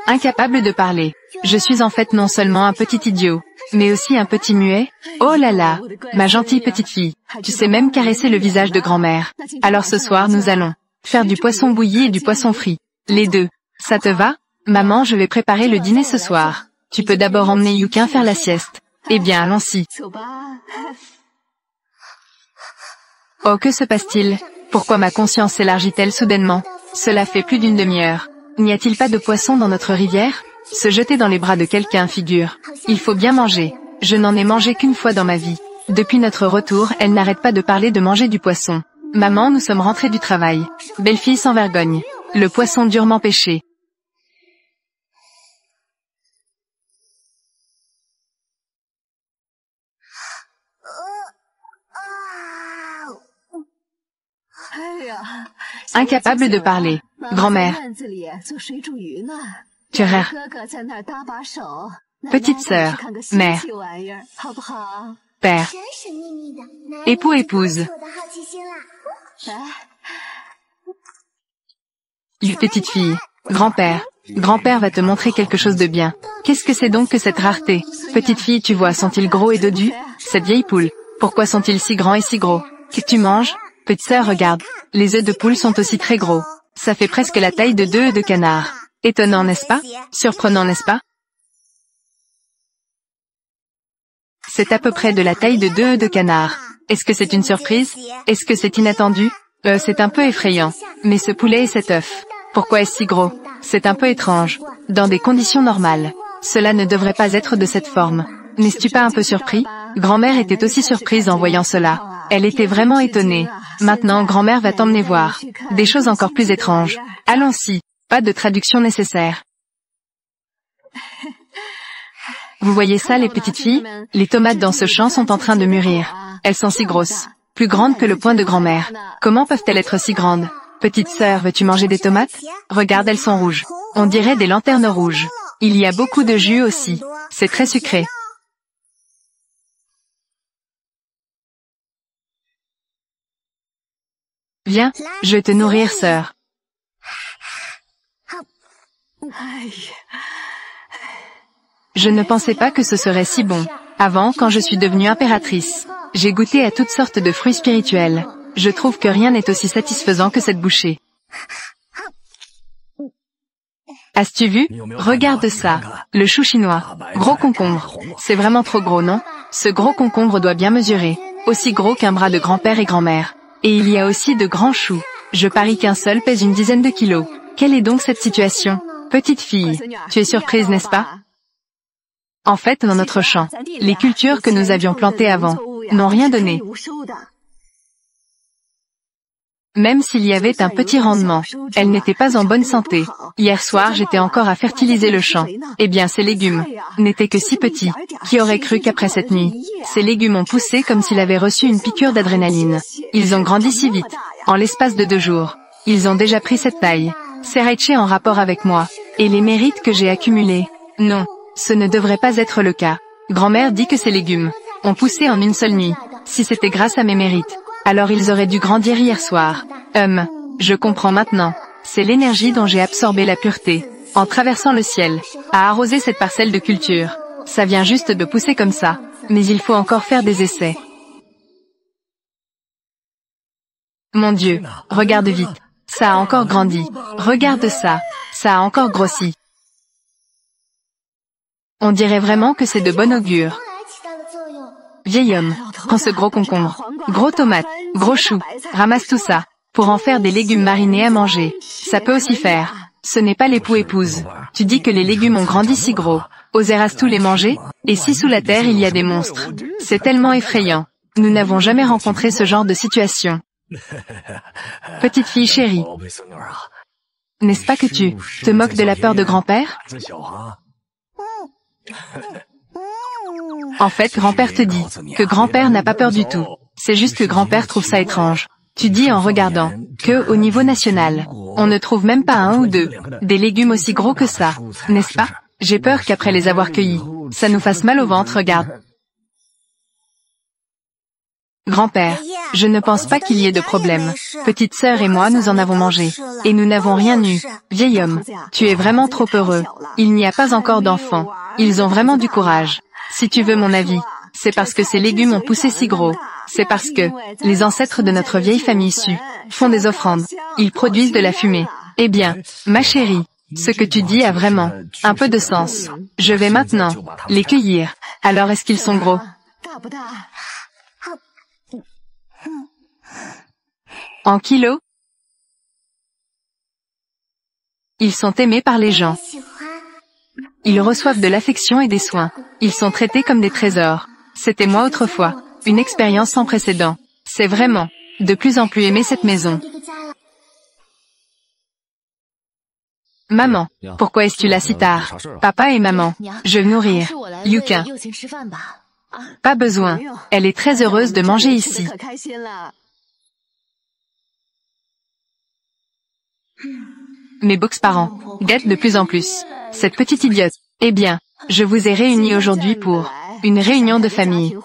[SPEAKER 1] Incapable de parler. Je suis en fait non seulement un petit idiot, mais aussi un petit muet. Oh là là, ma gentille petite fille, tu sais même caresser le visage de grand-mère. Alors ce soir nous allons faire du poisson bouilli et du poisson frit. Les deux. Ça te va? Maman, je vais préparer le dîner ce soir. Tu peux d'abord emmener Yukin faire la sieste. Eh bien, allons-y. Oh, que se passe-t-il? Pourquoi ma conscience s'élargit-elle soudainement? Cela fait plus d'une demi-heure. N'y a-t-il pas de poisson dans notre rivière? Se jeter dans les bras de quelqu'un, figure. Il faut bien manger. Je n'en ai mangé qu'une fois dans ma vie. Depuis notre retour, elle n'arrête pas de parler de manger du poisson. Maman, nous sommes rentrés du travail. Belle fille sans vergogne. Le poisson durement pêché. Incapable de parler. Grand-mère. Turer. Petite sœur. Mère. Père. Époux, épouse. Petite fille. Grand-père. Grand-père va te montrer quelque chose de bien. Qu'est-ce que c'est donc que cette rareté? Petite fille, tu vois, sont-ils gros et dodus? Cette vieille poule. Pourquoi sont-ils si grands et si gros? Qu'est-ce que tu manges? Petite sœur, regarde. Les œufs de poule sont aussi très gros. Ça fait presque la taille de 2 œufs de canard. Étonnant, n'est-ce pas? Surprenant, n'est-ce pas? C'est à peu près de la taille de 2 œufs de canard. Est-ce que c'est une surprise? Est-ce que c'est inattendu? C'est un peu effrayant. Mais ce poulet et cet œuf, pourquoi est-ce si gros? C'est un peu étrange. Dans des conditions normales, cela ne devrait pas être de cette forme. N'es-tu pas un peu surpris? Grand-mère était aussi surprise en voyant cela. Elle était vraiment étonnée. Maintenant, grand-mère va t'emmener voir des choses encore plus étranges. Allons-y. Pas de traduction nécessaire. Vous voyez ça, les petites filles? Les tomates dans ce champ sont en train de mûrir. Elles sont si grosses. Plus grandes que le poing de grand-mère. Comment peuvent-elles être si grandes? Petite sœur, veux-tu manger des tomates? Regarde, elles sont rouges. On dirait des lanternes rouges. Il y a beaucoup de jus aussi. C'est très sucré. Viens, je vais te nourrir, sœur. Je ne pensais pas que ce serait si bon. Avant, quand je suis devenue impératrice, j'ai goûté à toutes sortes de fruits spirituels. Je trouve que rien n'est aussi satisfaisant que cette bouchée. As-tu vu? Regarde ça. Le chou chinois. Gros concombre. C'est vraiment trop gros, non? Ce gros concombre doit bien mesurer. Aussi gros qu'un bras de grand-père et grand-mère. Et il y a aussi de grands choux. Je parie qu'un seul pèse une dizaine de kilos. Quelle est donc cette situation? Petite fille, tu es surprise, n'est-ce pas? En fait, dans notre champ, les cultures que nous avions plantées avant n'ont rien donné. Même s'il y avait un petit rendement, elles n'étaient pas en bonne santé. Hier soir, j'étais encore à fertiliser le champ. Eh bien, ces légumes n'étaient que si petits. Qui aurait cru qu'après cette nuit, ces légumes ont poussé comme s'il avait reçu une piqûre d'adrénaline. Ils ont grandi si vite. En l'espace de 2 jours, ils ont déjà pris cette taille. C'est Raichi en rapport avec moi. Et les mérites que j'ai accumulés. Non, ce ne devrait pas être le cas. Grand-mère dit que ces légumes ont poussé en une seule nuit. Si c'était grâce à mes mérites, alors ils auraient dû grandir hier soir. Je comprends maintenant. C'est l'énergie dont j'ai absorbé la pureté, en traversant le ciel, à arroser cette parcelle de culture. Ça vient juste de pousser comme ça, mais il faut encore faire des essais. Mon Dieu, regarde vite. Ça a encore grandi. Regarde ça. Ça a encore grossi. On dirait vraiment que c'est de bon augure. Vieil homme, prends ce gros concombre, gros tomate, gros chou, ramasse tout ça, pour en faire des légumes marinés à manger. Ça peut aussi faire. Ce n'est pas l'époux-épouse. Tu dis que les légumes ont grandi si gros. Oseras-tu les manger? Et si sous la terre il y a des monstres? C'est tellement effrayant. Nous n'avons jamais rencontré ce genre de situation. Petite fille chérie. N'est-ce pas que tu te moques de la peur de grand-père? En fait, grand-père te dit que grand-père n'a pas peur du tout. C'est juste que grand-père trouve ça étrange. Tu dis en regardant que, au niveau national, on ne trouve même pas 1 ou 2 des légumes aussi gros que ça, n'est-ce pas? J'ai peur qu'après les avoir cueillis, ça nous fasse mal au ventre, regarde. Grand-père, je ne pense pas qu'il y ait de problème. Petite sœur et moi nous en avons mangé. Et nous n'avons rien eu. Vieil homme, tu es vraiment trop heureux. Il n'y a pas encore d'enfants. Ils ont vraiment du courage. Si tu veux mon avis, c'est parce que ces légumes ont poussé si gros. C'est parce que les ancêtres de notre vieille famille Su font des offrandes. Ils produisent de la fumée. Eh bien, ma chérie, ce que tu dis a vraiment un peu de sens. Je vais maintenant les cueillir. Alors est-ce qu'ils sont gros? En kilos? Ils sont aimés par les gens. Ils reçoivent de l'affection et des soins. Ils sont traités comme des trésors. C'était moi autrefois. Une expérience sans précédent. C'est vraiment de plus en plus aimer cette maison. Maman, pourquoi es-tu là si tard? Papa et maman, je veux nourrir Yuka. Pas besoin. Elle est très heureuse de manger ici. Mes beaux-parents gâtent de plus en plus cette petite idiote. Eh bien, je vous ai réunis aujourd'hui pour une réunion de famille.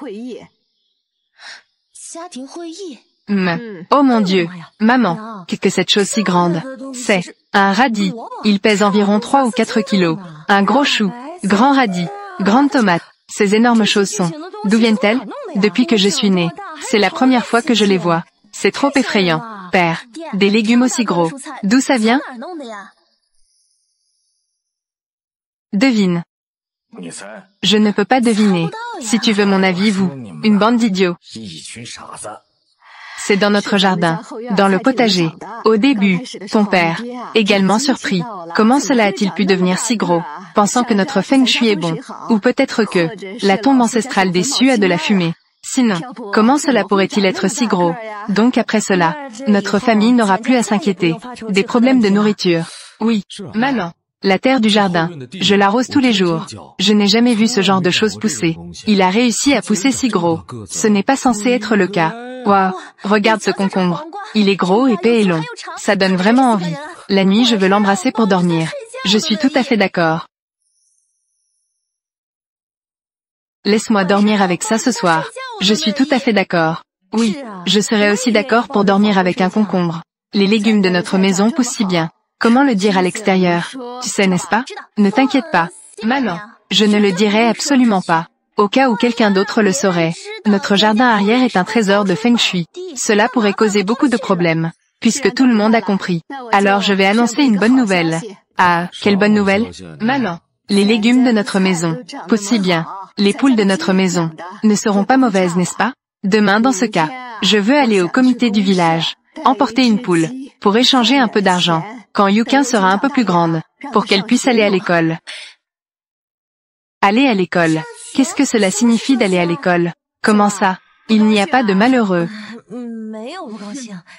[SPEAKER 1] Oh mon Dieu, maman, qu'est-ce que cette chose si grande? C'est un radis. Il pèse environ 3 ou 4 kilos. Un gros chou, grand radis, grande tomate. Ces énormes choses sont... D'où viennent-elles? Depuis que je suis née. C'est la première fois que je les vois. C'est trop effrayant. Père, des légumes aussi gros. D'où ça vient? Devine. Je ne peux pas deviner. Si tu veux mon avis, vous, une bande d'idiots. C'est dans notre jardin, dans le potager. Au début, ton père, également surpris. Comment cela a-t-il pu devenir si gros, pensant que notre feng shui est bon? Ou peut-être que la tombe ancestrale des Su a de la fumée. Sinon, comment cela pourrait-il être si gros? Donc après cela, notre famille n'aura plus à s'inquiéter des problèmes de nourriture. Oui, maman. La terre du jardin, je l'arrose tous les jours. Je n'ai jamais vu ce genre de choses pousser. Il a réussi à pousser si gros. Ce n'est pas censé être le cas. Waouh, regarde ce concombre. Il est gros, épais et long. Ça donne vraiment envie. La nuit, je veux l'embrasser pour dormir. Je suis tout à fait d'accord. Laisse-moi dormir avec ça ce soir. Je suis tout à fait d'accord. Oui, je serais aussi d'accord pour dormir avec un concombre. Les légumes de notre maison poussent si bien. Comment le dire à l'extérieur? Tu sais, n'est-ce pas? Ne t'inquiète pas. Maman, je ne le dirai absolument pas. Au cas où quelqu'un d'autre le saurait. Notre jardin arrière est un trésor de feng shui. Cela pourrait causer beaucoup de problèmes, puisque tout le monde a compris. Alors je vais annoncer une bonne nouvelle. Ah, quelle bonne nouvelle? Maman, les légumes de notre maison poussent si bien. Les poules de notre maison ne seront pas mauvaises, n'est-ce pas? Demain, dans ce cas, je veux aller au comité du village, emporter une poule, pour échanger un peu d'argent, quand Yuka sera un peu plus grande, pour qu'elle puisse aller à l'école. Aller à l'école. Qu'est-ce que cela signifie d'aller à l'école? Comment ça? Il n'y a pas de malheureux.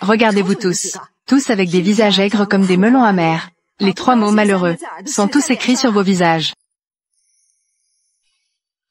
[SPEAKER 1] Regardez-vous tous. Tous avec des visages aigres comme des melons amers. Les 3 mots malheureux sont tous écrits sur vos visages.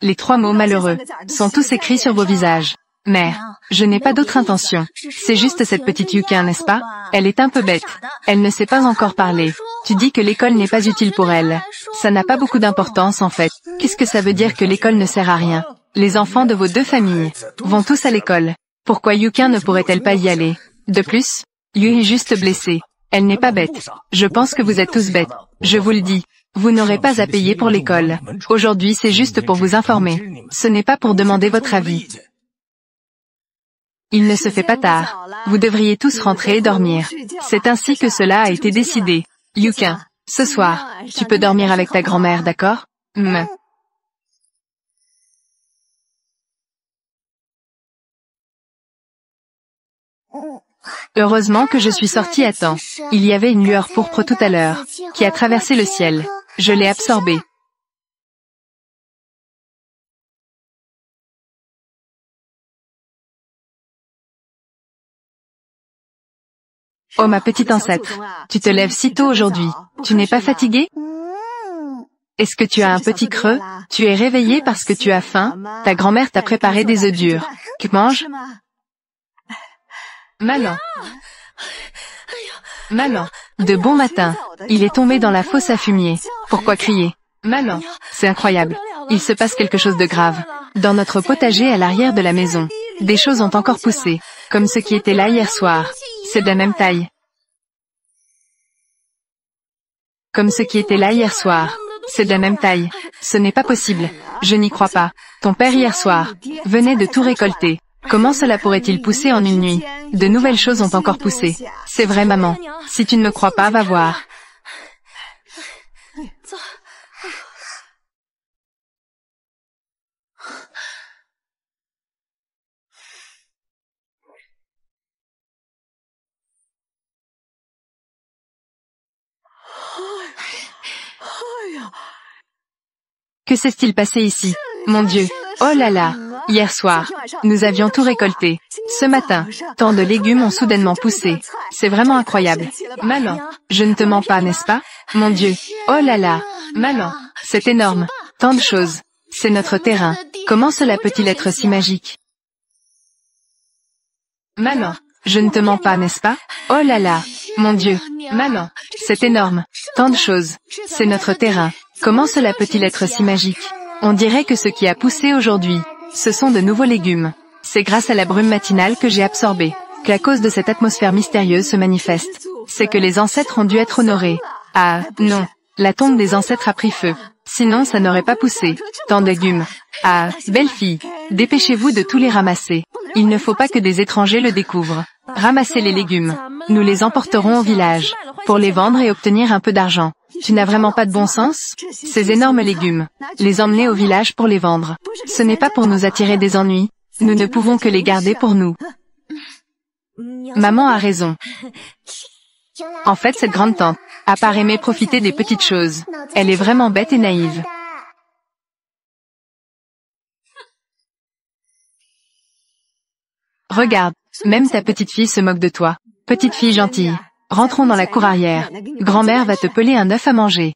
[SPEAKER 1] Les 3 mots malheureux sont tous écrits sur vos visages. Mère, je n'ai pas d'autre intention. C'est juste cette petite Yukin, n'est-ce pas? Elle est un peu bête. Elle ne sait pas encore parler. Tu dis que l'école n'est pas utile pour elle. Ça n'a pas beaucoup d'importance en fait. Qu'est-ce que ça veut dire que l'école ne sert à rien? Les enfants de vos 2 familles vont tous à l'école. Pourquoi Yukin ne pourrait-elle pas y aller? De plus, Yu est juste blessée. Elle n'est pas bête. Je pense que vous êtes tous bêtes. Je vous le dis. Vous n'aurez pas à payer pour l'école. Aujourd'hui, c'est juste pour vous informer. Ce n'est pas pour demander votre avis. Il ne se fait pas tard. Vous devriez tous rentrer et dormir. C'est ainsi que cela a été décidé. Yukin, ce soir, tu peux dormir avec ta grand-mère, d'accord? Heureusement que je suis sortie à temps. Il y avait une lueur pourpre tout à l'heure, qui a traversé le ciel. Je l'ai absorbée. Oh ma petite ancêtre, tu te lèves si tôt aujourd'hui. Tu n'es pas fatiguée? Est-ce que tu as un petit creux? Tu es réveillée parce que tu as faim? Ta grand-mère t'a préparé des œufs durs. Tu manges? Malan. Malan. De bon matin. Il est tombé dans la fosse à fumier. Pourquoi crier? Malan. C'est incroyable. Il se passe quelque chose de grave. Dans notre potager à l'arrière de la maison, des choses ont encore poussé, comme ce qui était là hier soir. C'est de la même taille. Comme ce qui était là hier soir. C'est de la même taille. Ce n'est pas possible. Je n'y crois pas. Ton père hier soir venait de tout récolter. Comment cela pourrait-il pousser en une nuit? De nouvelles choses ont encore poussé. C'est vrai, maman. Si tu ne me crois pas, va voir. Que s'est-il passé ici? Mon Dieu. Oh là là. Hier soir, nous avions tout récolté. Ce matin, tant de légumes ont soudainement poussé. C'est vraiment incroyable. Malan, je ne te mens pas, n'est-ce pas? Mon Dieu. Oh là là. Malan, c'est énorme. Tant de choses. C'est notre terrain. Comment cela peut-il être si magique? Malan, je ne te mens pas, n'est-ce pas? Oh là là. Mon Dieu. Malan, c'est énorme. Tant de choses. C'est notre terrain. Comment cela peut-il être si magique? On dirait que ce qui a poussé aujourd'hui, ce sont de nouveaux légumes. C'est grâce à la brume matinale que j'ai absorbée, que la cause de cette atmosphère mystérieuse se manifeste. C'est que les ancêtres ont dû être honorés. Ah, non. La tombe des ancêtres a pris feu. Sinon ça n'aurait pas poussé. Tant de légumes. Ah, belle fille. Dépêchez-vous de tous les ramasser. Il ne faut pas que des étrangers le découvrent. Ramassez les légumes. Nous les emporterons au village, pour les vendre et obtenir un peu d'argent. Tu n'as vraiment pas de bon sens? Ces énormes légumes. Les emmener au village pour les vendre. Ce n'est pas pour nous attirer des ennuis. Nous ne pouvons que les garder pour nous. Maman a raison. En fait, cette grande-tante a pas aimé profiter des petites choses. Elle est vraiment bête et naïve. Regarde, même ta petite fille se moque de toi. Petite fille gentille. Rentrons dans la cour arrière. Grand-mère va te peler un œuf à manger.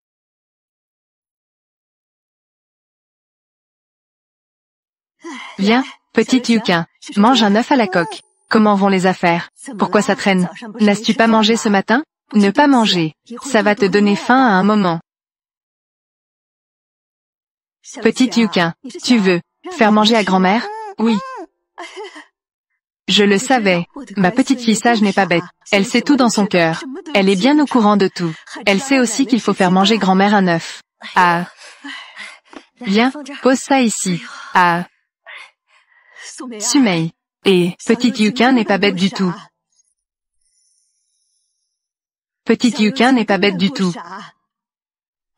[SPEAKER 1] Viens, petite Yukin, mange un œuf à la coque. Comment vont les affaires? Pourquoi ça traîne? N'as-tu pas mangé ce matin? Ne pas manger. Ça va te donner faim à un moment. Petite Yukin, tu veux faire manger à grand-mère? Oui. Je le savais. Ma petite fille sage n'est pas bête. Elle sait tout dans son cœur. Elle est bien au courant de tout. Elle sait aussi qu'il faut faire manger grand-mère un œuf. Ah. Viens, pose ça ici. Ah. Sumei. Et petite Yukin n'est pas bête du tout. Petite Yukin n'est pas bête du tout.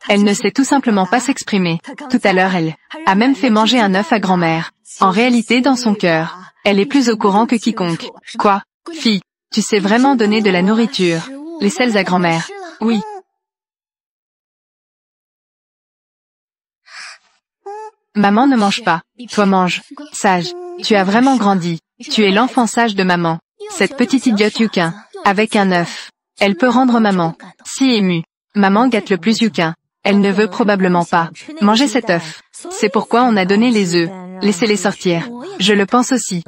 [SPEAKER 1] Elle ne sait tout simplement pas s'exprimer. Tout à l'heure elle a même fait manger un œuf à grand-mère. En réalité dans son cœur, elle est plus au courant que quiconque. Quoi? Fille, tu sais vraiment donner de la nourriture. Les selles à grand-mère. Oui. Maman ne mange pas. Toi mange. Sage. Tu as vraiment grandi. Tu es l'enfant sage de maman. Cette petite idiote Yukin. Avec un œuf. Elle peut rendre maman si émue. Maman gâte le plus Yukin. Elle ne veut probablement pas manger cet œuf. C'est pourquoi on a donné les œufs. Laissez-les sortir. Je le pense aussi.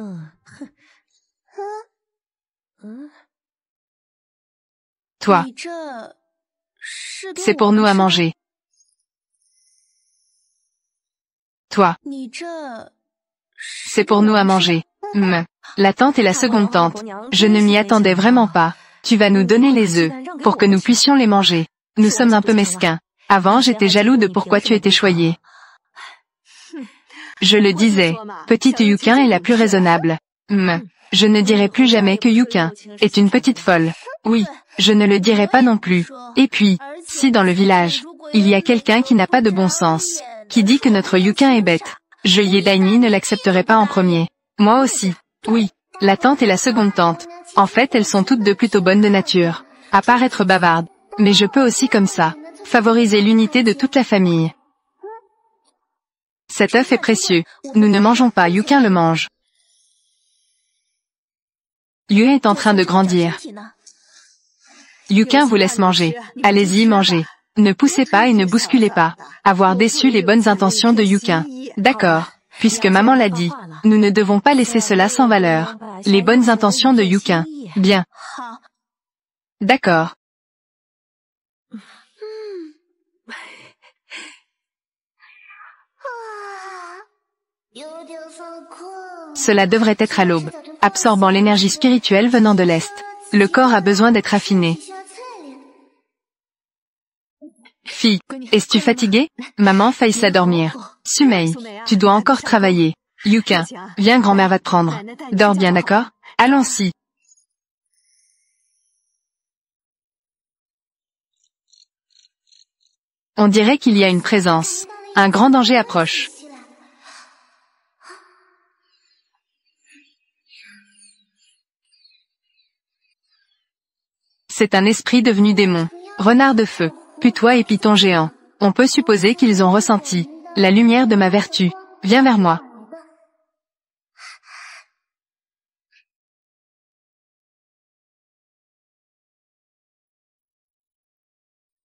[SPEAKER 1] Toi. C'est pour nous à manger. Toi. C'est pour nous à manger. La tante et la seconde tante. Je ne m'y attendais vraiment pas. Tu vas nous donner les œufs, pour que nous puissions les manger. Nous sommes un peu mesquins. Avant j'étais jaloux de pourquoi tu étais choyé. Je le disais, petite Yukin est la plus raisonnable. Je ne dirai plus jamais que Yukin est une petite folle. Oui, je ne le dirai pas non plus. Et puis, si dans le village, il y a quelqu'un qui n'a pas de bon sens, qui dit que notre Yukin est bête, je Yedaini ne l'accepterai pas en premier. Moi aussi. Oui, la tante et la seconde tante. En fait, elles sont toutes deux plutôt bonnes de nature. À part être bavardes. Mais je peux aussi comme ça, favoriser l'unité de toute la famille. Cet œuf est précieux. Nous ne mangeons pas, Yukin le mange. Yue est en train de grandir. Yukin vous laisse manger. Allez-y, mangez. Ne poussez pas et ne bousculez pas. Avoir déçu les bonnes intentions de Yukin. D'accord. Puisque maman l'a dit, nous ne devons pas laisser cela sans valeur. Les bonnes intentions de Yukin. Bien. D'accord. Cela devrait être à l'aube, absorbant l'énergie spirituelle venant de l'Est. Le corps a besoin d'être affiné. Fille, es-tu fatiguée? Maman faillit s'endormir. Sumei, tu dois encore travailler. Yukin, viens, grand-mère va te prendre. Dors bien, d'accord? Allons-y. On dirait qu'il y a une présence. Un grand danger approche. C'est un esprit devenu démon. Renard de feu. Putois et python géant. On peut supposer qu'ils ont ressenti la lumière de ma vertu. Viens vers moi.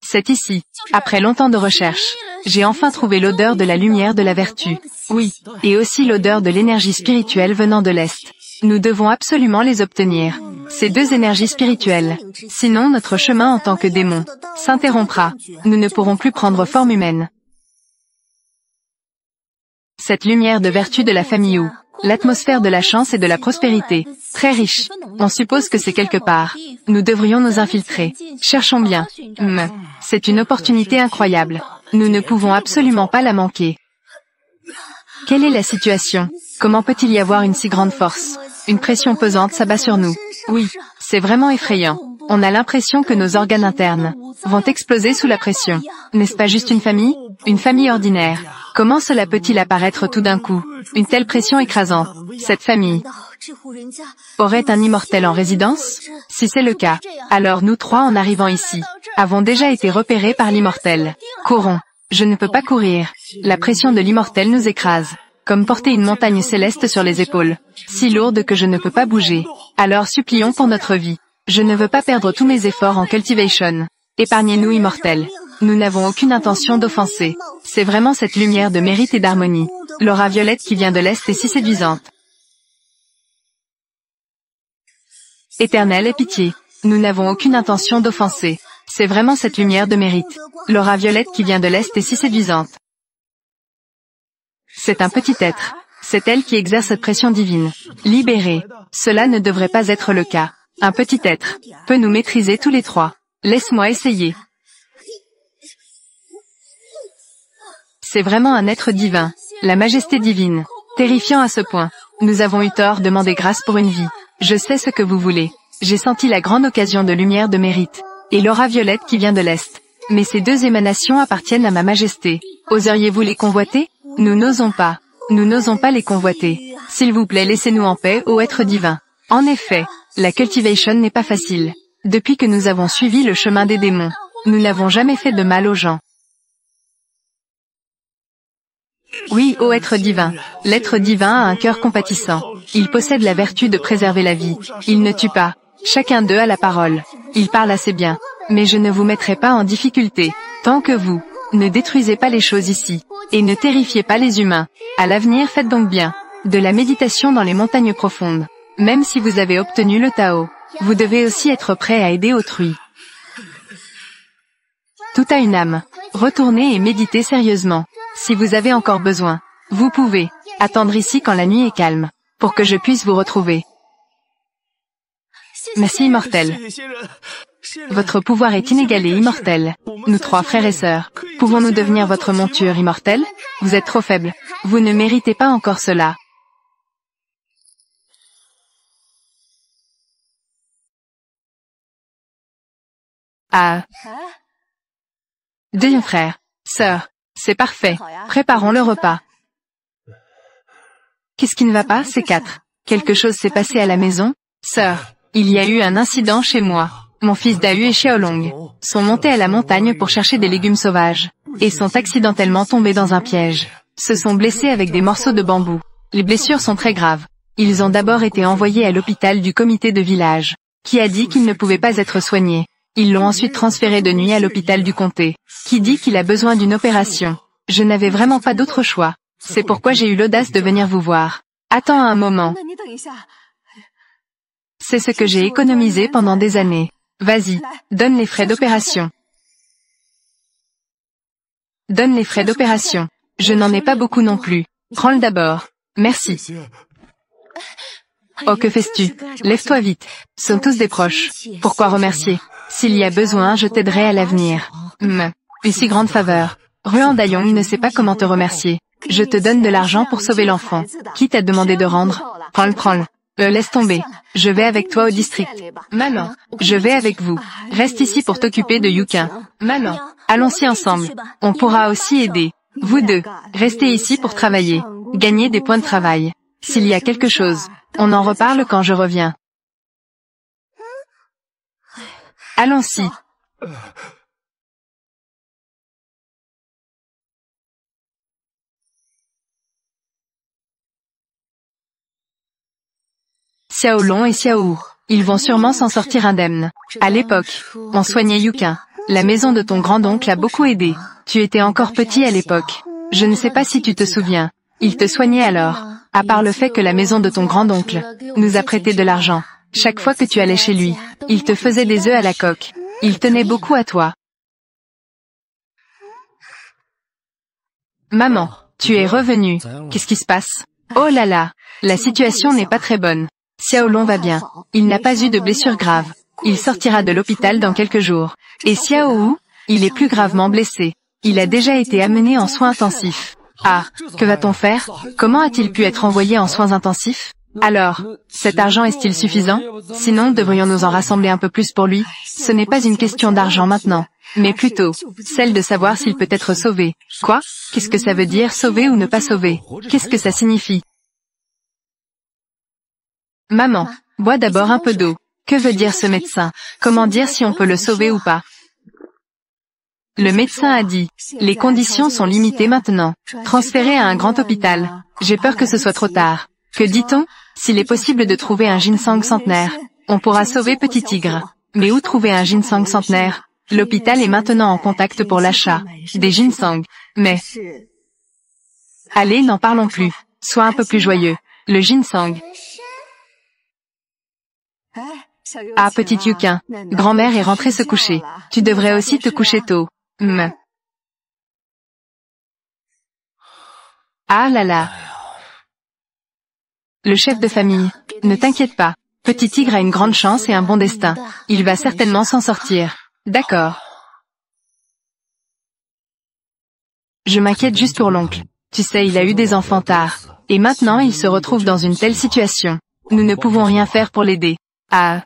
[SPEAKER 1] C'est ici. Après longtemps de recherche, j'ai enfin trouvé l'odeur de la lumière de la vertu. Oui, et aussi l'odeur de l'énergie spirituelle venant de l'Est. Nous devons absolument les obtenir. Ces deux énergies spirituelles. Sinon notre chemin en tant que démon s'interrompra. Nous ne pourrons plus prendre forme humaine. Cette lumière de vertu de la famille Wu. L'atmosphère de la chance et de la prospérité. Très riche. On suppose que c'est quelque part. Nous devrions nous infiltrer. Cherchons bien. C'est une opportunité incroyable. Nous ne pouvons absolument pas la manquer. Quelle est la situation? Comment peut-il y avoir une si grande force? Une pression pesante s'abat sur nous. Oui, c'est vraiment effrayant. On a l'impression que nos organes internes vont exploser sous la pression. N'est-ce pas juste une famille? Une famille ordinaire. Comment cela peut-il apparaître tout d'un coup? Une telle pression écrasante. Cette famille aurait un immortel en résidence? Si c'est le cas, alors nous trois en arrivant ici, avons déjà été repérés par l'immortel. Courons. Je ne peux pas courir. La pression de l'immortel nous écrase. Comme porter une montagne céleste sur les épaules. Si lourde que je ne peux pas bouger. Alors supplions pour notre vie. Je ne veux pas perdre tous mes efforts en cultivation. Épargnez-nous, immortels. Nous n'avons aucune intention d'offenser. C'est vraiment cette lumière de mérite et d'harmonie. L'aura violette qui vient de l'Est est si séduisante. Éternel, aie pitié. Nous n'avons aucune intention d'offenser. C'est vraiment cette lumière de mérite. L'aura violette qui vient de l'Est est si séduisante. C'est un petit être. C'est elle qui exerce cette pression divine. Libérée. Cela ne devrait pas être le cas. Un petit être peut nous maîtriser tous les trois. Laisse-moi essayer. C'est vraiment un être divin. La majesté divine. Terrifiant à ce point. Nous avons eu tort, demander grâce pour une vie. Je sais ce que vous voulez. J'ai senti la grande occasion de lumière de mérite. Et l'aura violette qui vient de l'Est. Mais ces deux émanations appartiennent à ma majesté. Oseriez-vous les convoiter? Nous n'osons pas. Nous n'osons pas les convoiter. S'il vous plaît, laissez-nous en paix, ô être divin. En effet, la cultivation n'est pas facile. Depuis que nous avons suivi le chemin des démons, nous n'avons jamais fait de mal aux gens. Oui, ô être divin. L'être divin a un cœur compatissant. Il possède la vertu de préserver la vie. Il ne tue pas. Chacun d'eux a la parole. Il parle assez bien. Mais je ne vous mettrai pas en difficulté. Tant que vous ne détruisez pas les choses ici. Et ne terrifiez pas les humains. À l'avenir, faites donc bien de la méditation dans les montagnes profondes. Même si vous avez obtenu le Tao, vous devez aussi être prêt à aider autrui. Tout a une âme. Retournez et méditez sérieusement. Si vous avez encore besoin, vous pouvez attendre ici quand la nuit est calme, pour que je puisse vous retrouver. Merci immortel. Votre pouvoir est inégalé, immortel. Nous trois frères et sœurs, pouvons-nous devenir votre monture immortelle? Vous êtes trop faible. Vous ne méritez pas encore cela. Ah. Deuxième frère, sœur, c'est parfait. Préparons le repas. Qu'est-ce qui ne va pas, ces quatre? Quelque chose s'est passé à la maison? Sœur, il y a eu un incident chez moi. Mon fils Dahu et Xiaolong sont montés à la montagne pour chercher des légumes sauvages, et sont accidentellement tombés dans un piège. Se sont blessés avec des morceaux de bambou. Les blessures sont très graves. Ils ont d'abord été envoyés à l'hôpital du comité de village, qui a dit qu'ils ne pouvaient pas être soignés. Ils l'ont ensuite transféré de nuit à l'hôpital du comté, qui dit qu'il a besoin d'une opération. Je n'avais vraiment pas d'autre choix. C'est pourquoi j'ai eu l'audace de venir vous voir. Attends un moment. C'est ce que j'ai économisé pendant des années. Vas-y, donne les frais d'opération. Donne les frais d'opération. Je n'en ai pas beaucoup non plus. Prends-le d'abord. Merci. Oh, que fais-tu? Lève-toi vite. Sont tous des proches. Pourquoi remercier? S'il y a besoin, je t'aiderai à l'avenir. Une si grande faveur. Ruan Dayong ne sait pas comment te remercier. Je te donne de l'argent pour sauver l'enfant. Qui t'a demandé de rendre? Prends-le. Laisse tomber. Je vais avec toi au district. Maman, je vais avec vous. Reste ici pour t'occuper de Yukin. Maman, allons-y ensemble. On pourra aussi aider. Vous deux, restez ici pour travailler. Gagner des points de travail. S'il y a quelque chose, on en reparle quand je reviens. Allons-y. Xiaolong et Xiaowu, ils vont sûrement s'en sortir indemnes. À l'époque, on soignait Yukin. La maison de ton grand-oncle a beaucoup aidé. Tu étais encore petit à l'époque. Je ne sais pas si tu te souviens. Il te soignait alors, à part le fait que la maison de ton grand-oncle nous a prêté de l'argent. Chaque fois que tu allais chez lui, il te faisait des œufs à la coque. Il tenait beaucoup à toi. Maman, tu es revenue. Qu'est-ce qui se passe? Oh là là, la situation n'est pas très bonne. Xiaolong va bien. Il n'a pas eu de blessure grave. Il sortira de l'hôpital dans quelques jours. Et Xiaowu, il est plus gravement blessé. Il a déjà été amené en soins intensifs. Ah, que va-t-on faire? Comment a-t-il pu être envoyé en soins intensifs? Alors, cet argent est-il suffisant? Sinon, devrions-nous en rassembler un peu plus pour lui? Ce n'est pas une question d'argent maintenant, mais plutôt celle de savoir s'il peut être sauvé. Quoi? Qu'est-ce que ça veut dire sauver ou ne pas sauver? Qu'est-ce que ça signifie? Maman, bois d'abord un peu d'eau. Que veut dire ce médecin? Comment dire si on peut le sauver ou pas? Le médecin a dit, les conditions sont limitées maintenant. Transféré à un grand hôpital. J'ai peur que ce soit trop tard. Que dit-on? S'il est possible de trouver un ginseng centenaire, on pourra sauver Petit Tigre. Mais où trouver un ginseng centenaire? L'hôpital est maintenant en contact pour l'achat des ginseng. Mais... Allez, n'en parlons plus. Sois un peu plus joyeux. Le ginseng. Ah, petit Yukin, grand-mère est rentrée se coucher. Tu devrais aussi te coucher tôt. Ah là là. Le chef de famille, ne t'inquiète pas. Petit Tigre a une grande chance et un bon destin. Il va certainement s'en sortir. D'accord. Je m'inquiète juste pour l'oncle. Tu sais, il a eu des enfants tard. Et maintenant il se retrouve dans une telle situation. Nous ne pouvons rien faire pour l'aider. Ah.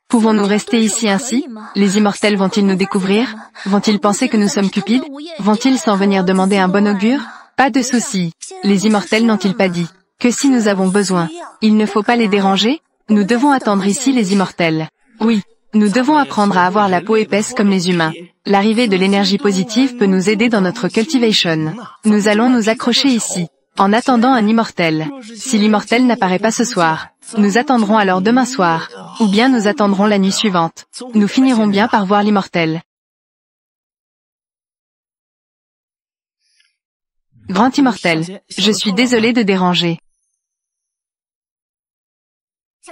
[SPEAKER 1] Pouvons-nous rester ici ainsi? Les immortels vont-ils nous découvrir? Vont-ils penser que nous sommes cupides? Vont-ils s'en venir demander un bon augure? Pas de souci. Les immortels n'ont-ils pas dit que si nous avons besoin, il ne faut pas les déranger? Nous devons attendre ici les immortels. Oui, Nous devons apprendre à avoir la peau épaisse comme les humains. L'arrivée de l'énergie positive peut nous aider dans notre cultivation. Nous allons nous accrocher ici, en attendant un immortel. Si l'immortel n'apparaît pas ce soir, nous attendrons alors demain soir, ou bien nous attendrons la nuit suivante. Nous finirons bien par voir l'immortel. Grand immortel, je suis désolé de déranger.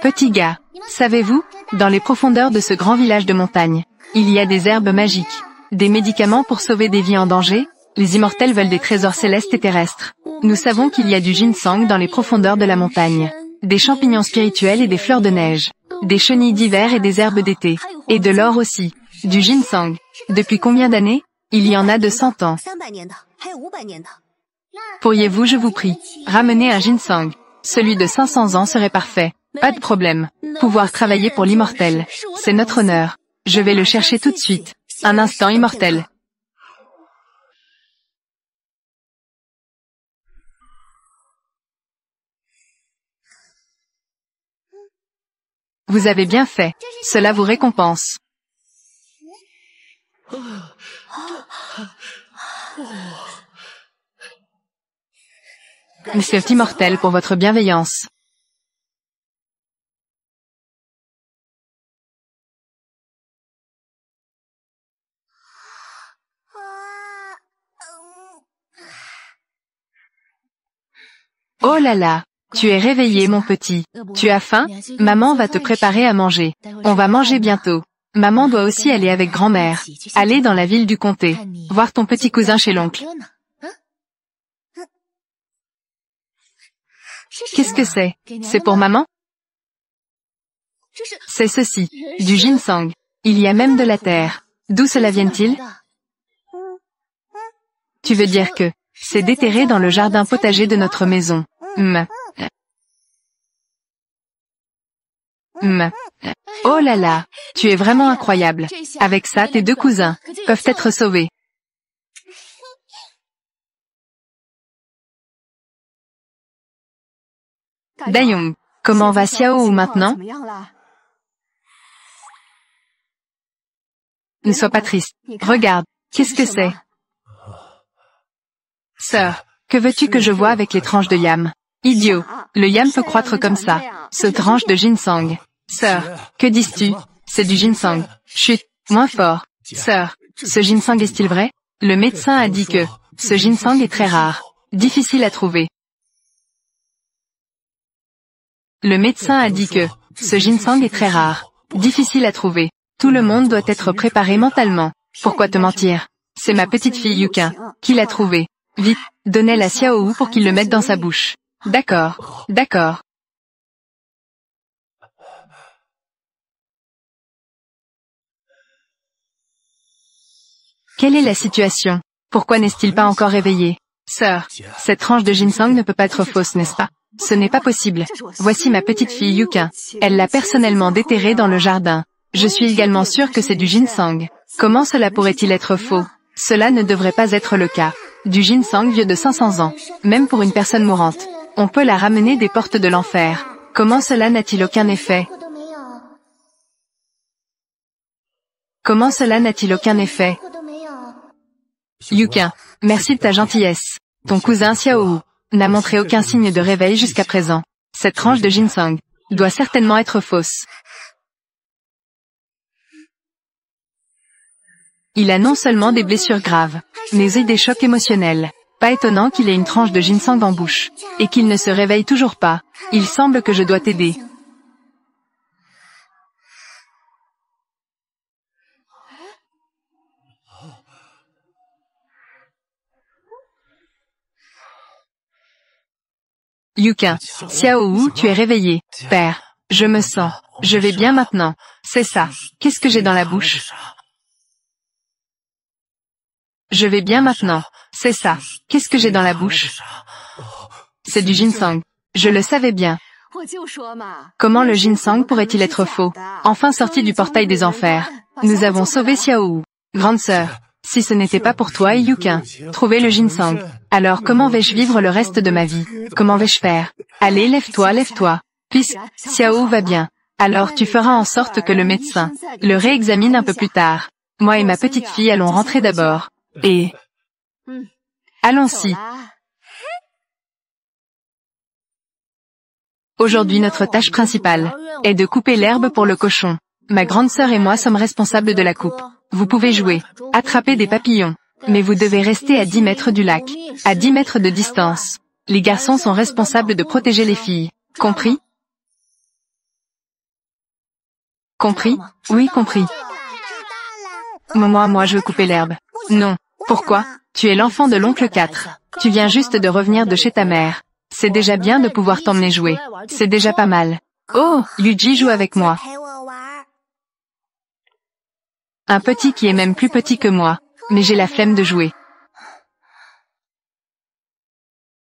[SPEAKER 1] Petit gars, savez-vous, dans les profondeurs de ce grand village de montagne, il y a des herbes magiques, des médicaments pour sauver des vies en danger. Les immortels veulent des trésors célestes et terrestres. Nous savons qu'il y a du ginseng dans les profondeurs de la montagne, des champignons spirituels et des fleurs de neige, des chenilles d'hiver et des herbes d'été, et de l'or aussi. Du ginseng. Depuis combien d'années? Il y en a de 100 ans. Pourriez-vous, je vous prie, ramener un ginseng? Celui de 500 ans serait parfait. Pas de problème. Pouvoir travailler pour l'immortel, c'est notre honneur. Je vais le chercher tout de suite. Un instant, immortel. Vous avez bien fait. Cela vous récompense. Monsieur Immortel, pour votre bienveillance. Oh là là, tu es réveillé mon petit. Tu as faim? Maman va te préparer à manger. On va manger bientôt. Maman doit aussi aller avec grand-mère. Aller dans la ville du comté. Voir ton petit cousin chez l'oncle. Qu'est-ce que c'est? C'est pour maman? C'est ceci, du ginseng. Il y a même de la terre. D'où cela vient-il? Tu veux dire que c'est déterré dans le jardin potager de notre maison. Oh là là, tu es vraiment incroyable. Avec ça, tes deux cousins peuvent être sauvés. Dayong, comment va Xiao maintenant? Ne sois pas triste. Regarde, qu'est-ce que c'est? Sœur, que veux-tu que je voie avec les tranches de yam? Idiot, le yam peut croître comme ça. Ce tranche de ginseng. Sœur, que dis-tu? C'est du ginseng. Chut, moins fort. Sœur, ce ginseng est-il vrai? Le médecin a dit que ce ginseng est très rare, difficile à trouver. Le médecin a dit que ce ginseng est très rare, difficile à trouver. Tout le monde doit être préparé mentalement. Pourquoi te mentir? C'est ma petite fille Yukin qui l'a trouvé. Vite, donnez-la à Xiao pour qu'il le mette dans sa bouche. D'accord, d'accord. Quelle est la situation? Pourquoi n'est-il pas encore réveillé? Sœur, cette tranche de ginseng ne peut pas être fausse, n'est-ce pas? Ce n'est pas possible. Voici ma petite fille Yukin. Elle l'a personnellement déterrée dans le jardin. Je suis également sûre que c'est du ginseng. Comment cela pourrait-il être faux? Cela ne devrait pas être le cas. Du ginseng vieux de 500 ans. Même pour une personne mourante. On peut la ramener des portes de l'enfer. Comment cela n'a-t-il aucun effet? Comment cela n'a-t-il aucun effet? Yukin, merci de ta gentillesse. Ton cousin Xiao n'a montré aucun signe de réveil jusqu'à présent. Cette tranche de ginseng doit certainement être fausse. Il a non seulement des blessures graves, mais aussi des chocs émotionnels. Pas étonnant qu'il ait une tranche de ginseng en bouche, et qu'il ne se réveille toujours pas. Il semble que je dois t'aider. Yukin, Xiao, tu es réveillé. Père, je me sens. Je vais bien maintenant. C'est ça. Qu'est-ce que j'ai dans la bouche? Je vais bien maintenant. C'est ça. Qu'est-ce que j'ai dans la bouche? C'est du ginseng. Je le savais bien. Comment le ginseng pourrait-il être faux? Enfin sorti du portail des enfers. Nous avons sauvé Xiao. Grande sœur. Si ce n'était pas pour toi et Yukin, trouver le ginseng, alors comment vais-je vivre le reste de ma vie? Comment vais-je faire? Allez, lève-toi, lève-toi. Puisque Xiao va bien. Alors tu feras en sorte que le médecin le réexamine un peu plus tard. Moi et ma petite fille allons rentrer d'abord. Et... allons-y. Aujourd'hui notre tâche principale est de couper l'herbe pour le cochon. Ma grande sœur et moi sommes responsables de la coupe. Vous pouvez jouer, attraper des papillons, mais vous devez rester à 10 mètres du lac, à 10 mètres de distance. Les garçons sont responsables de protéger les filles. Compris? Compris? Oui, compris. Moi je veux couper l'herbe. Non. Pourquoi? Tu es l'enfant de l'oncle 4. Tu viens juste de revenir de chez ta mère. C'est déjà bien de pouvoir t'emmener jouer. C'est déjà pas mal. Oh, Yuji joue avec moi. Un petit qui est même plus petit que moi. Mais j'ai la flemme de jouer.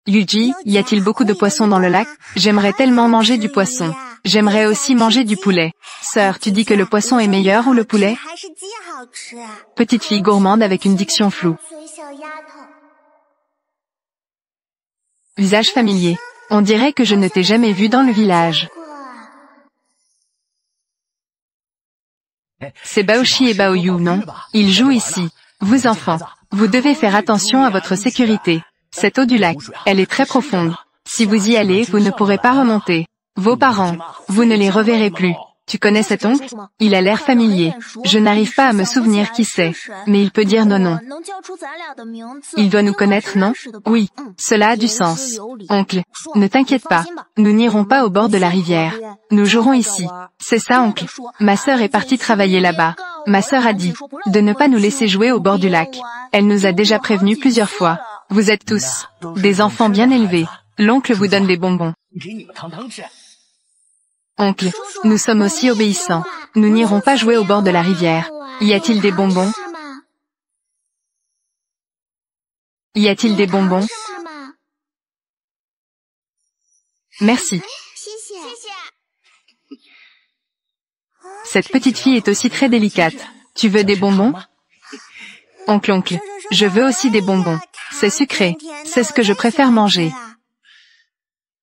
[SPEAKER 1] Yuji, y a-t-il beaucoup de poissons dans le lac? J'aimerais tellement manger du poisson. J'aimerais aussi manger du poulet. Sœur, tu dis que le poisson est meilleur ou le poulet? Petite fille gourmande avec une diction floue. Visage familier. On dirait que je ne t'ai jamais vu dans le village. C'est Baoshi et Baoyu, non? Ils jouent ici. Vous enfants, vous devez faire attention à votre sécurité. Cette eau du lac, elle est très profonde. Si vous y allez, vous ne pourrez pas remonter. Vos parents, vous ne les reverrez plus. Tu connais cet oncle? Il a l'air familier. Je n'arrive pas à me souvenir qui c'est, mais il peut dire non. Il doit nous connaître, non? Oui, cela a du sens. Oncle, ne t'inquiète pas. Nous n'irons pas au bord de la rivière. Nous jouerons ici. C'est ça, oncle. Ma sœur est partie travailler là-bas. Ma sœur a dit de ne pas nous laisser jouer au bord du lac. Elle nous a déjà prévenus plusieurs fois. Vous êtes tous des enfants bien élevés. L'oncle vous donne des bonbons. Oncle, nous sommes aussi obéissants. Nous n'irons pas jouer au bord de la rivière. Y a-t-il des bonbons? Y a-t-il des bonbons? Merci. Cette petite fille est aussi très délicate. Tu veux des bonbons? Oncle, je veux aussi des bonbons. C'est sucré. C'est ce que je préfère manger.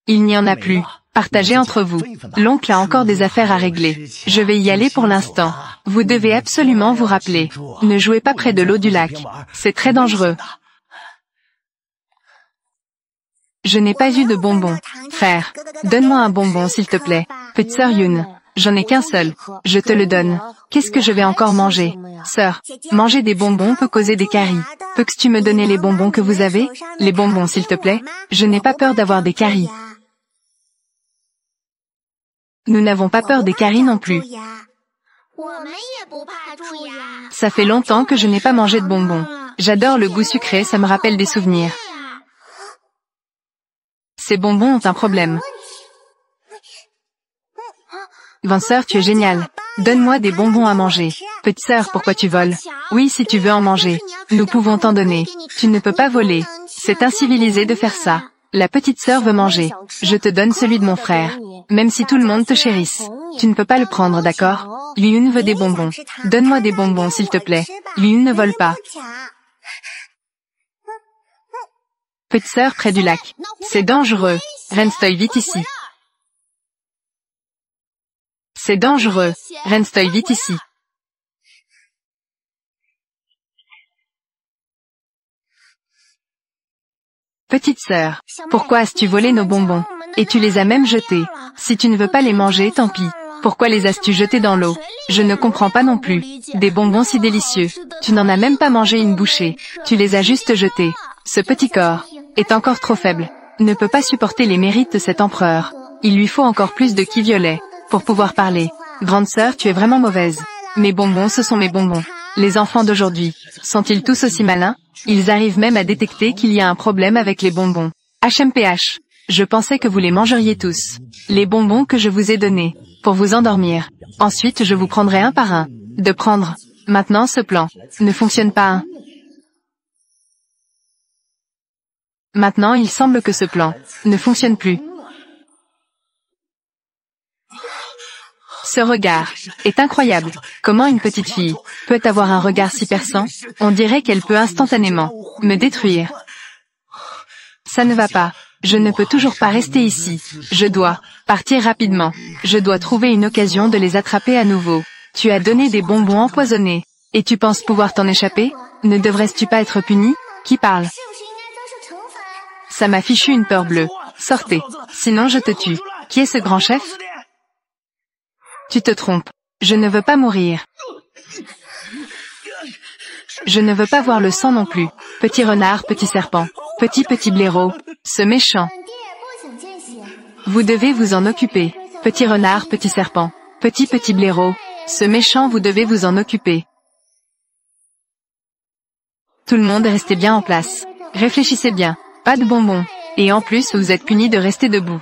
[SPEAKER 1] Il n'y en a plus. Partagez entre vous. L'oncle a encore des affaires à régler. Je vais y aller pour l'instant. Vous devez absolument vous rappeler. Ne jouez pas près de l'eau du lac. C'est très dangereux. Je n'ai pas eu de bonbons. Frère, donne-moi un bonbon s'il te plaît. Petite sœur Yoon, j'en ai qu'un seul. Je te le donne. Qu'est-ce que je vais encore manger? Sœur, manger des bonbons peut causer des caries. Peux-tu me donner les bonbons que vous avez? Les bonbons s'il te plaît. Je n'ai pas peur d'avoir des caries. Nous n'avons pas peur des caries non plus. Ça fait longtemps que je n'ai pas mangé de bonbons. J'adore le goût sucré, ça me rappelle des souvenirs. Ces bonbons ont un problème. Grande sœur, tu es géniale. Donne-moi des bonbons à manger. Petite sœur, pourquoi tu voles? Oui, si tu veux en manger. Nous pouvons t'en donner. Tu ne peux pas voler. C'est incivilisé de faire ça. La petite sœur veut manger. Je te donne celui de mon frère. Même si tout le monde te chérisse. Tu ne peux pas le prendre, d'accord? Yoon veut des bonbons. Donne-moi des bonbons, s'il te plaît. Yoon ne vole pas. Petite sœur près du lac. C'est dangereux. Renstoy vite ici. C'est dangereux. Renstoy vite ici. Petite sœur, pourquoi as-tu volé nos bonbons? Et tu les as même jetés. Si tu ne veux pas les manger, tant pis. Pourquoi les as-tu jetés dans l'eau? Je ne comprends pas non plus. Des bonbons si délicieux. Tu n'en as même pas mangé une bouchée. Tu les as juste jetés. Ce petit corps est encore trop faible. Ne peut pas supporter les mérites de cet empereur. Il lui faut encore plus de qui violet pour pouvoir parler. Grande sœur, tu es vraiment mauvaise. Mes bonbons, ce sont mes bonbons. Les enfants d'aujourd'hui, sont-ils tous aussi malins? Ils arrivent même à détecter qu'il y a un problème avec les bonbons. HMPH. Je pensais que vous les mangeriez tous. Les bonbons que je vous ai donnés, pour vous endormir. Ensuite je vous prendrai un par un. De prendre. Maintenant ce plan ne fonctionne pas. Maintenant il semble que ce plan ne fonctionne plus. Ce regard est incroyable. Comment une petite fille peut avoir un regard si perçant? On dirait qu'elle peut instantanément me détruire. Ça ne va pas. Je ne peux toujours pas rester ici. Je dois partir rapidement. Je dois trouver une occasion de les attraper à nouveau. Tu as donné des bonbons empoisonnés. Et tu penses pouvoir t'en échapper? Ne devrais-tu pas être puni? Qui parle? Ça m'a fichu une peur bleue. Sortez. Sinon je te tue. Qui est ce grand chef? Tu te trompes. Je ne veux pas mourir. Je ne veux pas voir le sang non plus. Petit renard, petit serpent. Petit blaireau. Ce méchant. Vous devez vous en occuper. Petit renard, petit serpent. Petit blaireau. Ce méchant, vous devez vous en occuper. Tout le monde restez bien en place. Réfléchissez bien. Pas de bonbons. Et en plus, vous êtes punis de rester debout.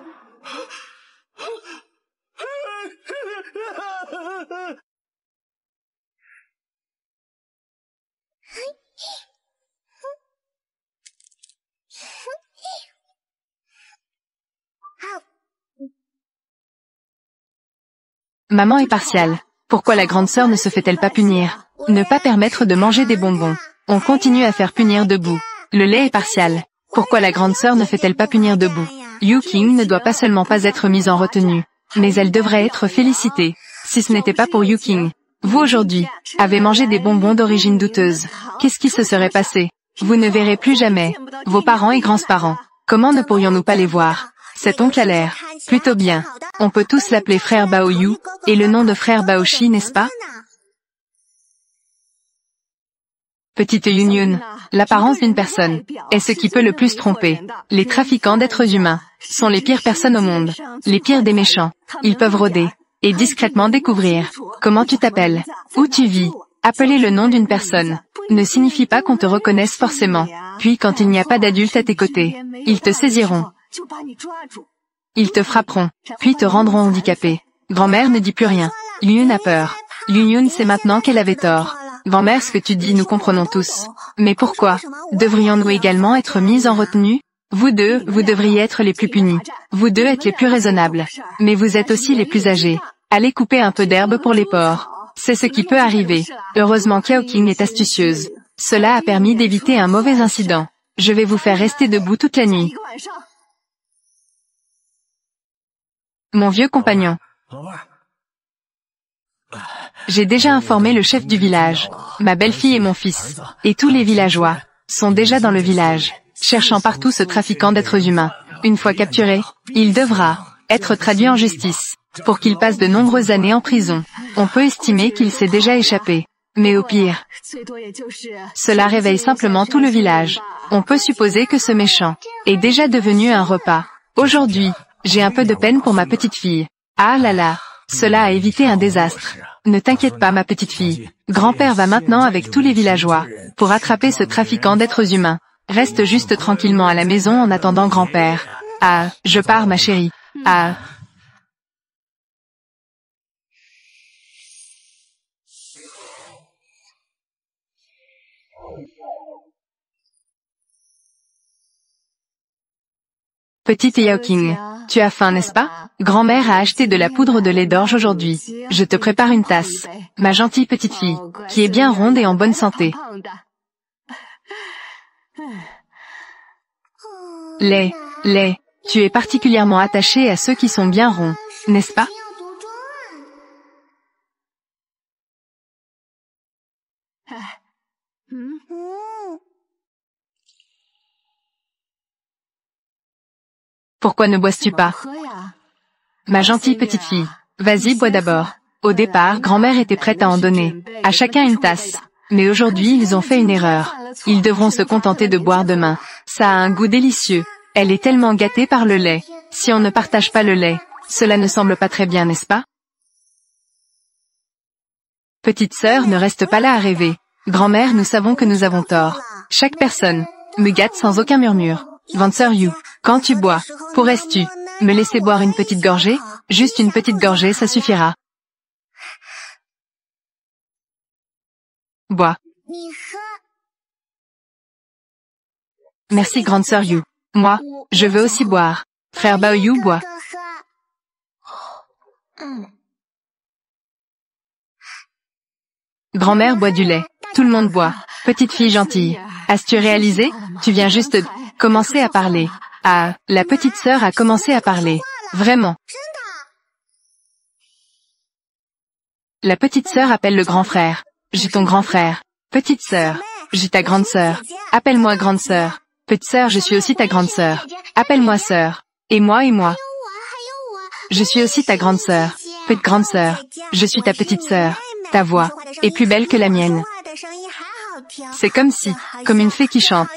[SPEAKER 1] Maman est partiale. Pourquoi la grande sœur ne se fait-elle pas punir? Ne pas permettre de manger des bonbons. On continue à faire punir debout. Le lait est partial. Pourquoi la grande sœur ne fait-elle pas punir debout? Yuking ne doit pas seulement pas être mise en retenue, mais elle devrait être félicitée. Si ce n'était pas pour Yuking, vous aujourd'hui, avez mangé des bonbons d'origine douteuse. Qu'est-ce qui se serait passé? Vous ne verrez plus jamais vos parents et grands-parents. Comment ne pourrions-nous pas les voir? Cet oncle a l'air plutôt bien. On peut tous l'appeler frère Baoyu, et le nom de frère Baoshi, n'est-ce pas? Petite Yunyun, l'apparence d'une personne est ce qui peut le plus tromper. Les trafiquants d'êtres humains sont les pires personnes au monde, les pires des méchants. Ils peuvent rôder et discrètement découvrir comment tu t'appelles, où tu vis. Appeler le nom d'une personne ne signifie pas qu'on te reconnaisse forcément. Puis quand il n'y a pas d'adulte à tes côtés, ils te saisiront. Ils te frapperont, puis te rendront handicapé. Grand-mère ne dit plus rien. Yunyun a peur. Yunyun sait maintenant qu'elle avait tort. Grand-mère, ce que tu dis, nous comprenons tous. Mais pourquoi devrions-nous également être mis en retenue? Vous deux, vous devriez être les plus punis. Vous deux êtes les plus raisonnables. Mais vous êtes aussi les plus âgés. Allez couper un peu d'herbe pour les porcs. C'est ce qui peut arriver. Heureusement Qiaoqing est astucieuse. Cela a permis d'éviter un mauvais incident. Je vais vous faire rester debout toute la nuit. Mon vieux compagnon. J'ai déjà informé le chef du village. Ma belle-fille et mon fils, et tous les villageois, sont déjà dans le village, cherchant partout ce trafiquant d'êtres humains. Une fois capturé, il devra être traduit en justice, pour qu'il passe de nombreuses années en prison. On peut estimer qu'il s'est déjà échappé. Mais au pire, cela réveille simplement tout le village. On peut supposer que ce méchant est déjà devenu un repas. Aujourd'hui, j'ai un peu de peine pour ma petite fille. Ah là là, cela a évité un désastre. Ne t'inquiète pas ma petite fille. Grand-père va maintenant avec tous les villageois pour attraper ce trafiquant d'êtres humains. Reste juste tranquillement à la maison en attendant grand-père. Ah, je pars ma chérie. Ah. Petite Yaoqing, tu as faim, n'est-ce pas? Grand-mère a acheté de la poudre de lait d'orge aujourd'hui. Je te prépare une tasse. Ma gentille petite fille, qui est bien ronde et en bonne santé. Lait, tu es particulièrement attaché à ceux qui sont bien ronds, n'est-ce pas? Pourquoi ne bois-tu pas? Ma gentille petite fille, vas-y, bois d'abord. Au départ, grand-mère était prête à en donner à chacun une tasse. Mais aujourd'hui, ils ont fait une erreur. Ils devront se contenter de boire demain. Ça a un goût délicieux. Elle est tellement gâtée par le lait. Si on ne partage pas le lait, cela ne semble pas très bien, n'est-ce pas? Petite sœur, ne reste pas là à rêver. Grand-mère, nous savons que nous avons tort. Chaque personne me gâte sans aucun murmure. Vanseur Yu, quand tu bois, pourrais-tu me laisser boire une petite gorgée? Juste une petite gorgée, ça suffira. Bois. Merci grande sœur Yu. Moi, je veux aussi boire. Frère Baoyu boit. Grand-mère boit du lait. Tout le monde boit. Petite fille gentille. As-tu réalisé? Tu viens juste de commencer à parler. Ah, la petite sœur a commencé à parler. Vraiment. La petite sœur appelle le grand frère. J'ai ton grand frère. Petite sœur. J'ai ta grande sœur. Appelle-moi grande sœur. Petite sœur, je suis aussi ta grande sœur. Appelle-moi sœur. Et moi. Je suis aussi ta grande sœur. Petite grande sœur. Je suis ta petite sœur. Ta voix est plus belle que la mienne. C'est comme une fée qui chante.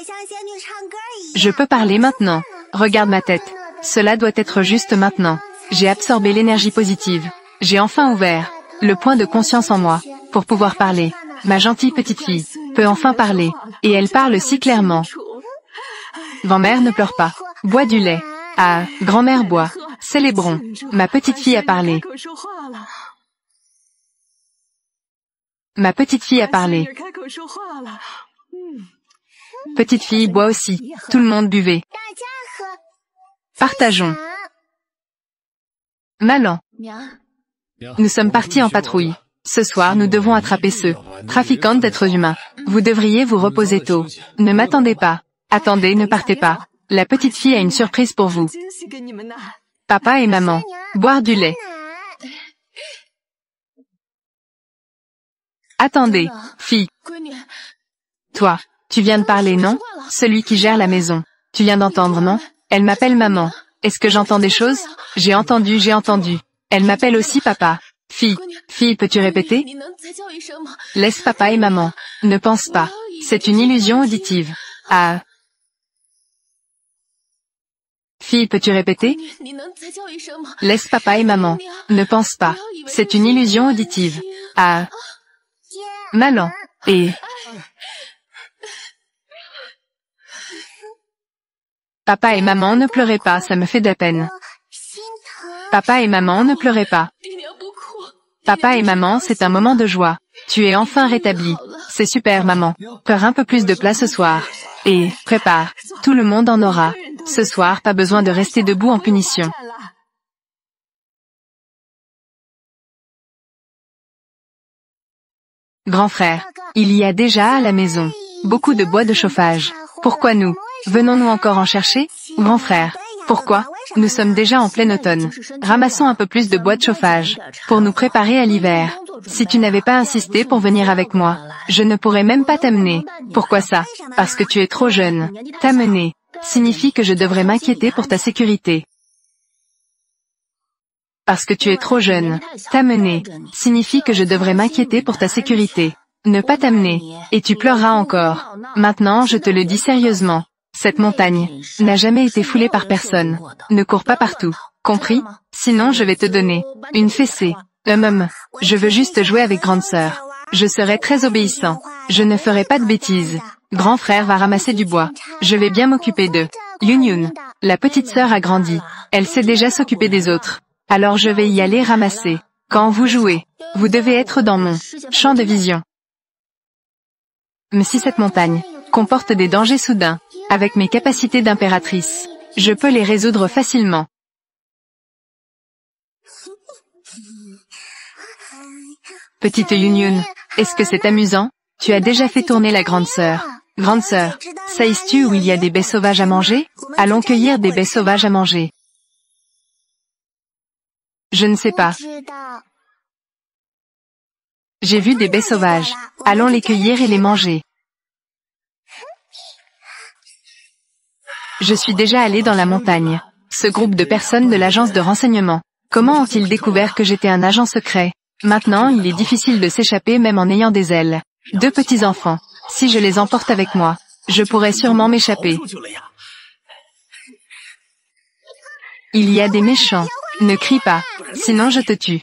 [SPEAKER 1] Je peux parler maintenant. Regarde ma tête. Cela doit être juste maintenant. J'ai absorbé l'énergie positive. J'ai enfin ouvert le point de conscience en moi pour pouvoir parler. Ma gentille petite fille peut enfin parler. Et elle parle si clairement. Grand-mère ne pleure pas. Bois du lait. Ah, grand-mère boit. Célébrons. Ma petite fille a parlé. Ma petite fille a parlé. Petite fille boit aussi. Tout le monde buvait. Partageons. Malan. Nous sommes partis en patrouille. Ce soir, nous devons attraper ceux trafiquants d'êtres humains. Vous devriez vous reposer tôt. Ne m'attendez pas. Attendez, ne partez pas. La petite fille a une surprise pour vous. Papa et maman. Boire du lait. Attendez, fille. Toi, tu viens de parler, non? Celui qui gère la maison. Tu viens d'entendre, non? Elle m'appelle maman. Est-ce que j'entends des choses? J'ai entendu. Elle m'appelle aussi papa. Fille, peux-tu répéter? Laisse papa et maman. Ne pense pas. C'est une illusion auditive. Ah. Fille, peux-tu répéter? Laisse papa et maman. Ne pense pas. C'est une illusion auditive. Ah. Malan. Et... Papa et maman, ne pleurez pas, ça me fait de la peine. Papa et maman, ne pleurez pas. Papa et maman, c'est un moment de joie. Tu es enfin rétabli. C'est super, maman. Faire un peu plus de plat ce soir. Et, prépare. Tout le monde en aura. Ce soir, pas besoin de rester debout en punition. Grand frère, il y a déjà à la maison beaucoup de bois de chauffage. Pourquoi nous? Venons-nous encore en chercher? Grand frère, pourquoi? Nous sommes déjà en plein automne. Ramassons un peu plus de bois de chauffage pour nous préparer à l'hiver. Si tu n'avais pas insisté pour venir avec moi, je ne pourrais même pas t'amener. Pourquoi ça? Parce que tu es trop jeune. T'amener signifie que je devrais m'inquiéter pour ta sécurité. Parce que tu es trop jeune. T'amener signifie que je devrais m'inquiéter pour ta sécurité. Ne pas t'amener, et tu pleureras encore. Maintenant, je te le dis sérieusement. Cette montagne n'a jamais été foulée par personne. Ne cours pas partout. Compris? Sinon je vais te donner une fessée. Je veux juste jouer avec grande sœur. Je serai très obéissant. Je ne ferai pas de bêtises. Grand frère va ramasser du bois. Je vais bien m'occuper d'eux. Yun. La petite sœur a grandi. Elle sait déjà s'occuper des autres. Alors je vais y aller ramasser. Quand vous jouez, vous devez être dans mon champ de vision. Mais si cette montagne comporte des dangers soudains, avec mes capacités d'impératrice, je peux les résoudre facilement. Petite Yun, est-ce que c'est amusant? Tu as déjà fait tourner la grande sœur. Grande sœur, sais-tu où il y a des baies sauvages à manger? Allons cueillir des baies sauvages à manger. Je ne sais pas. J'ai vu des baies sauvages. Allons les cueillir et les manger. Je suis déjà allé dans la montagne. Ce groupe de personnes de l'agence de renseignement. Comment ont-ils découvert que j'étais un agent secret? Maintenant, il est difficile de s'échapper même en ayant des ailes. 2 petits enfants. Si je les emporte avec moi, je pourrais sûrement m'échapper. Il y a des méchants. Ne crie pas, sinon je te tue.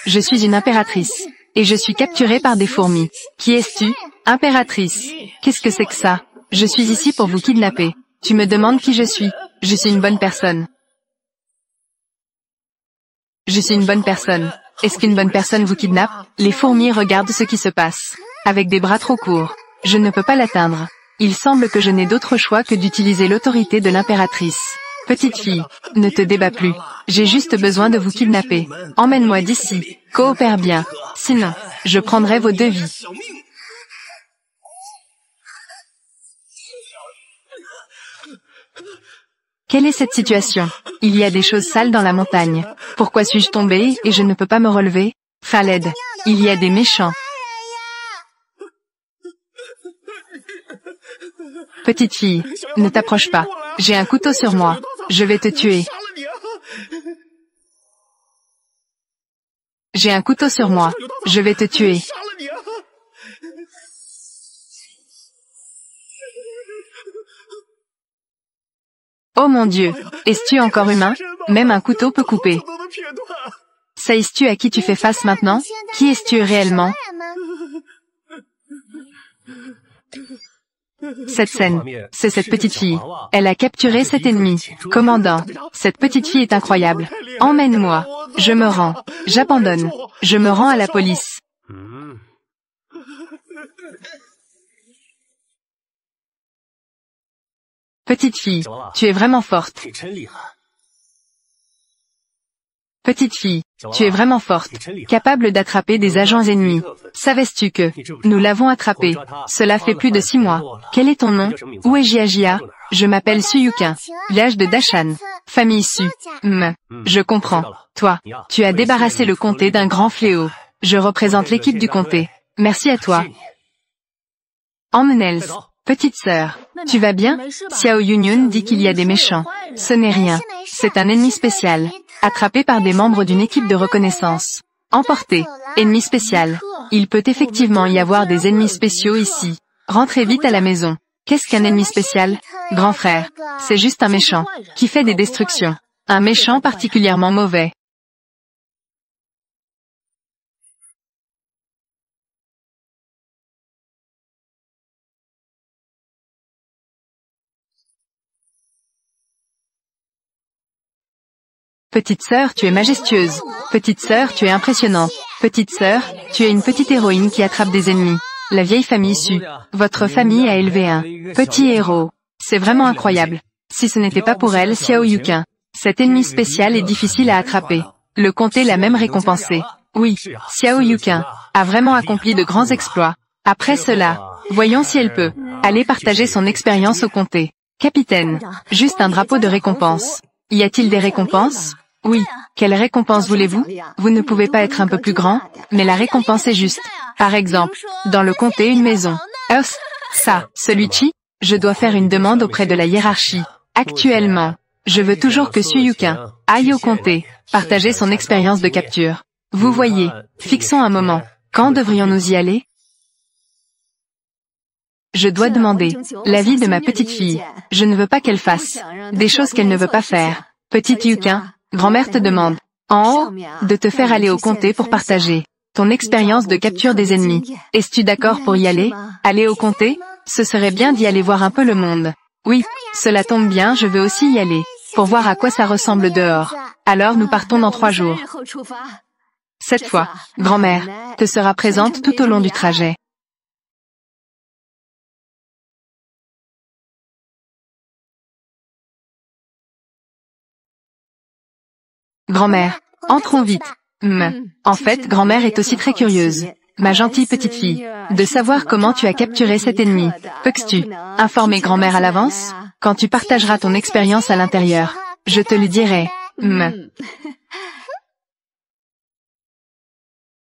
[SPEAKER 1] Je suis une impératrice. Et je suis capturée par des fourmis. Qui es-tu? Impératrice. Qu'est-ce que c'est que ça? Je suis ici pour vous kidnapper. Tu me demandes qui je suis. Je suis une bonne personne. Je suis une bonne personne. Est-ce qu'une bonne personne vous kidnappe? Les fourmis regardent ce qui se passe. Avec des bras trop courts. Je ne peux pas l'atteindre. Il semble que je n'ai d'autre choix que d'utiliser l'autorité de l'impératrice. Petite fille, ne te débats plus. J'ai juste besoin de vous kidnapper. Emmène-moi d'ici. Coopère bien. Sinon, je prendrai vos 2 vies. Quelle est cette situation? Il y a des choses sales dans la montagne. Pourquoi suis-je tombé et je ne peux pas me relever? Khaled. Il y a des méchants. Petite fille, ne t'approche pas. J'ai un couteau sur moi. Je vais te tuer. J'ai un couteau sur moi. Je vais te tuer. Oh mon Dieu, es-tu encore humain? Même un couteau peut couper. Sais-tu à qui tu fais face maintenant? Qui es-tu réellement? Cette scène, c'est cette petite fille. Elle a capturé cet ennemi. Commandant, cette petite fille est incroyable. Emmène-moi. Je me rends. J'abandonne. Je me rends à la police. Petite fille, tu es vraiment forte. Petite fille, tu es vraiment forte, capable d'attraper des agents ennemis. Savais-tu que nous l'avons attrapé? Cela fait plus de 6 mois. Quel est ton nom? Où est Jia? Je m'appelle Suyukin, village de Dashan. Famille Su. Je comprends. Toi, tu as débarrassé le comté d'un grand fléau. Je représente l'équipe du comté. Merci à toi. Emmenels. Petite sœur, tu vas bien? Xiao Yunyun dit qu'il y a des méchants. Ce n'est rien. C'est un ennemi spécial. Attrapé par des membres d'une équipe de reconnaissance. Emporté. Ennemi spécial. Il peut effectivement y avoir des ennemis spéciaux ici. Rentrez vite à la maison. Qu'est-ce qu'un ennemi spécial? Grand frère, c'est juste un méchant, qui fait des destructions. Un méchant particulièrement mauvais. Petite sœur, tu es majestueuse. Petite sœur, tu es impressionnante. Petite sœur, tu es une petite héroïne qui attrape des ennemis. La vieille famille Su. Votre famille a élevé un petit héros. C'est vraiment incroyable. Si ce n'était pas pour elle, Xiao Yukin. Cet ennemi spécial est difficile à attraper. Le comté l'a même récompensé. Oui, Xiao Yukin a vraiment accompli de grands exploits. Après cela, voyons si elle peut aller partager son expérience au comté. Capitaine, juste un drapeau de récompense. Y a-t-il des récompenses? Oui. Quelle récompense voulez-vous? Vous ne pouvez pas être un peu plus grand, mais la récompense est juste. Par exemple, dans le comté une maison. Ça, celui-ci, je dois faire une demande auprès de la hiérarchie. Actuellement, je veux toujours que Suyukin aille au comté, partager son expérience de capture. Vous voyez, fixons un moment. Quand devrions-nous y aller? Je dois demander l'avis de ma petite fille. Je ne veux pas qu'elle fasse des choses qu'elle ne veut pas faire. Petite Yukin, grand-mère te demande, en haut, de te faire aller au comté pour partager ton expérience de capture des ennemis. Es-tu d'accord pour y aller? Aller au comté? Ce serait bien d'y aller voir un peu le monde. Oui, cela tombe bien, je veux aussi y aller, pour voir à quoi ça ressemble dehors. Alors nous partons dans 3 jours. Cette fois, grand-mère te sera présente tout au long du trajet. Grand-mère, entrons vite. En fait, grand-mère est aussi très curieuse, ma gentille petite fille, de savoir comment tu as capturé cet ennemi. Peux-tu informer grand-mère à l'avance? Quand tu partageras ton expérience à l'intérieur, je te le dirai.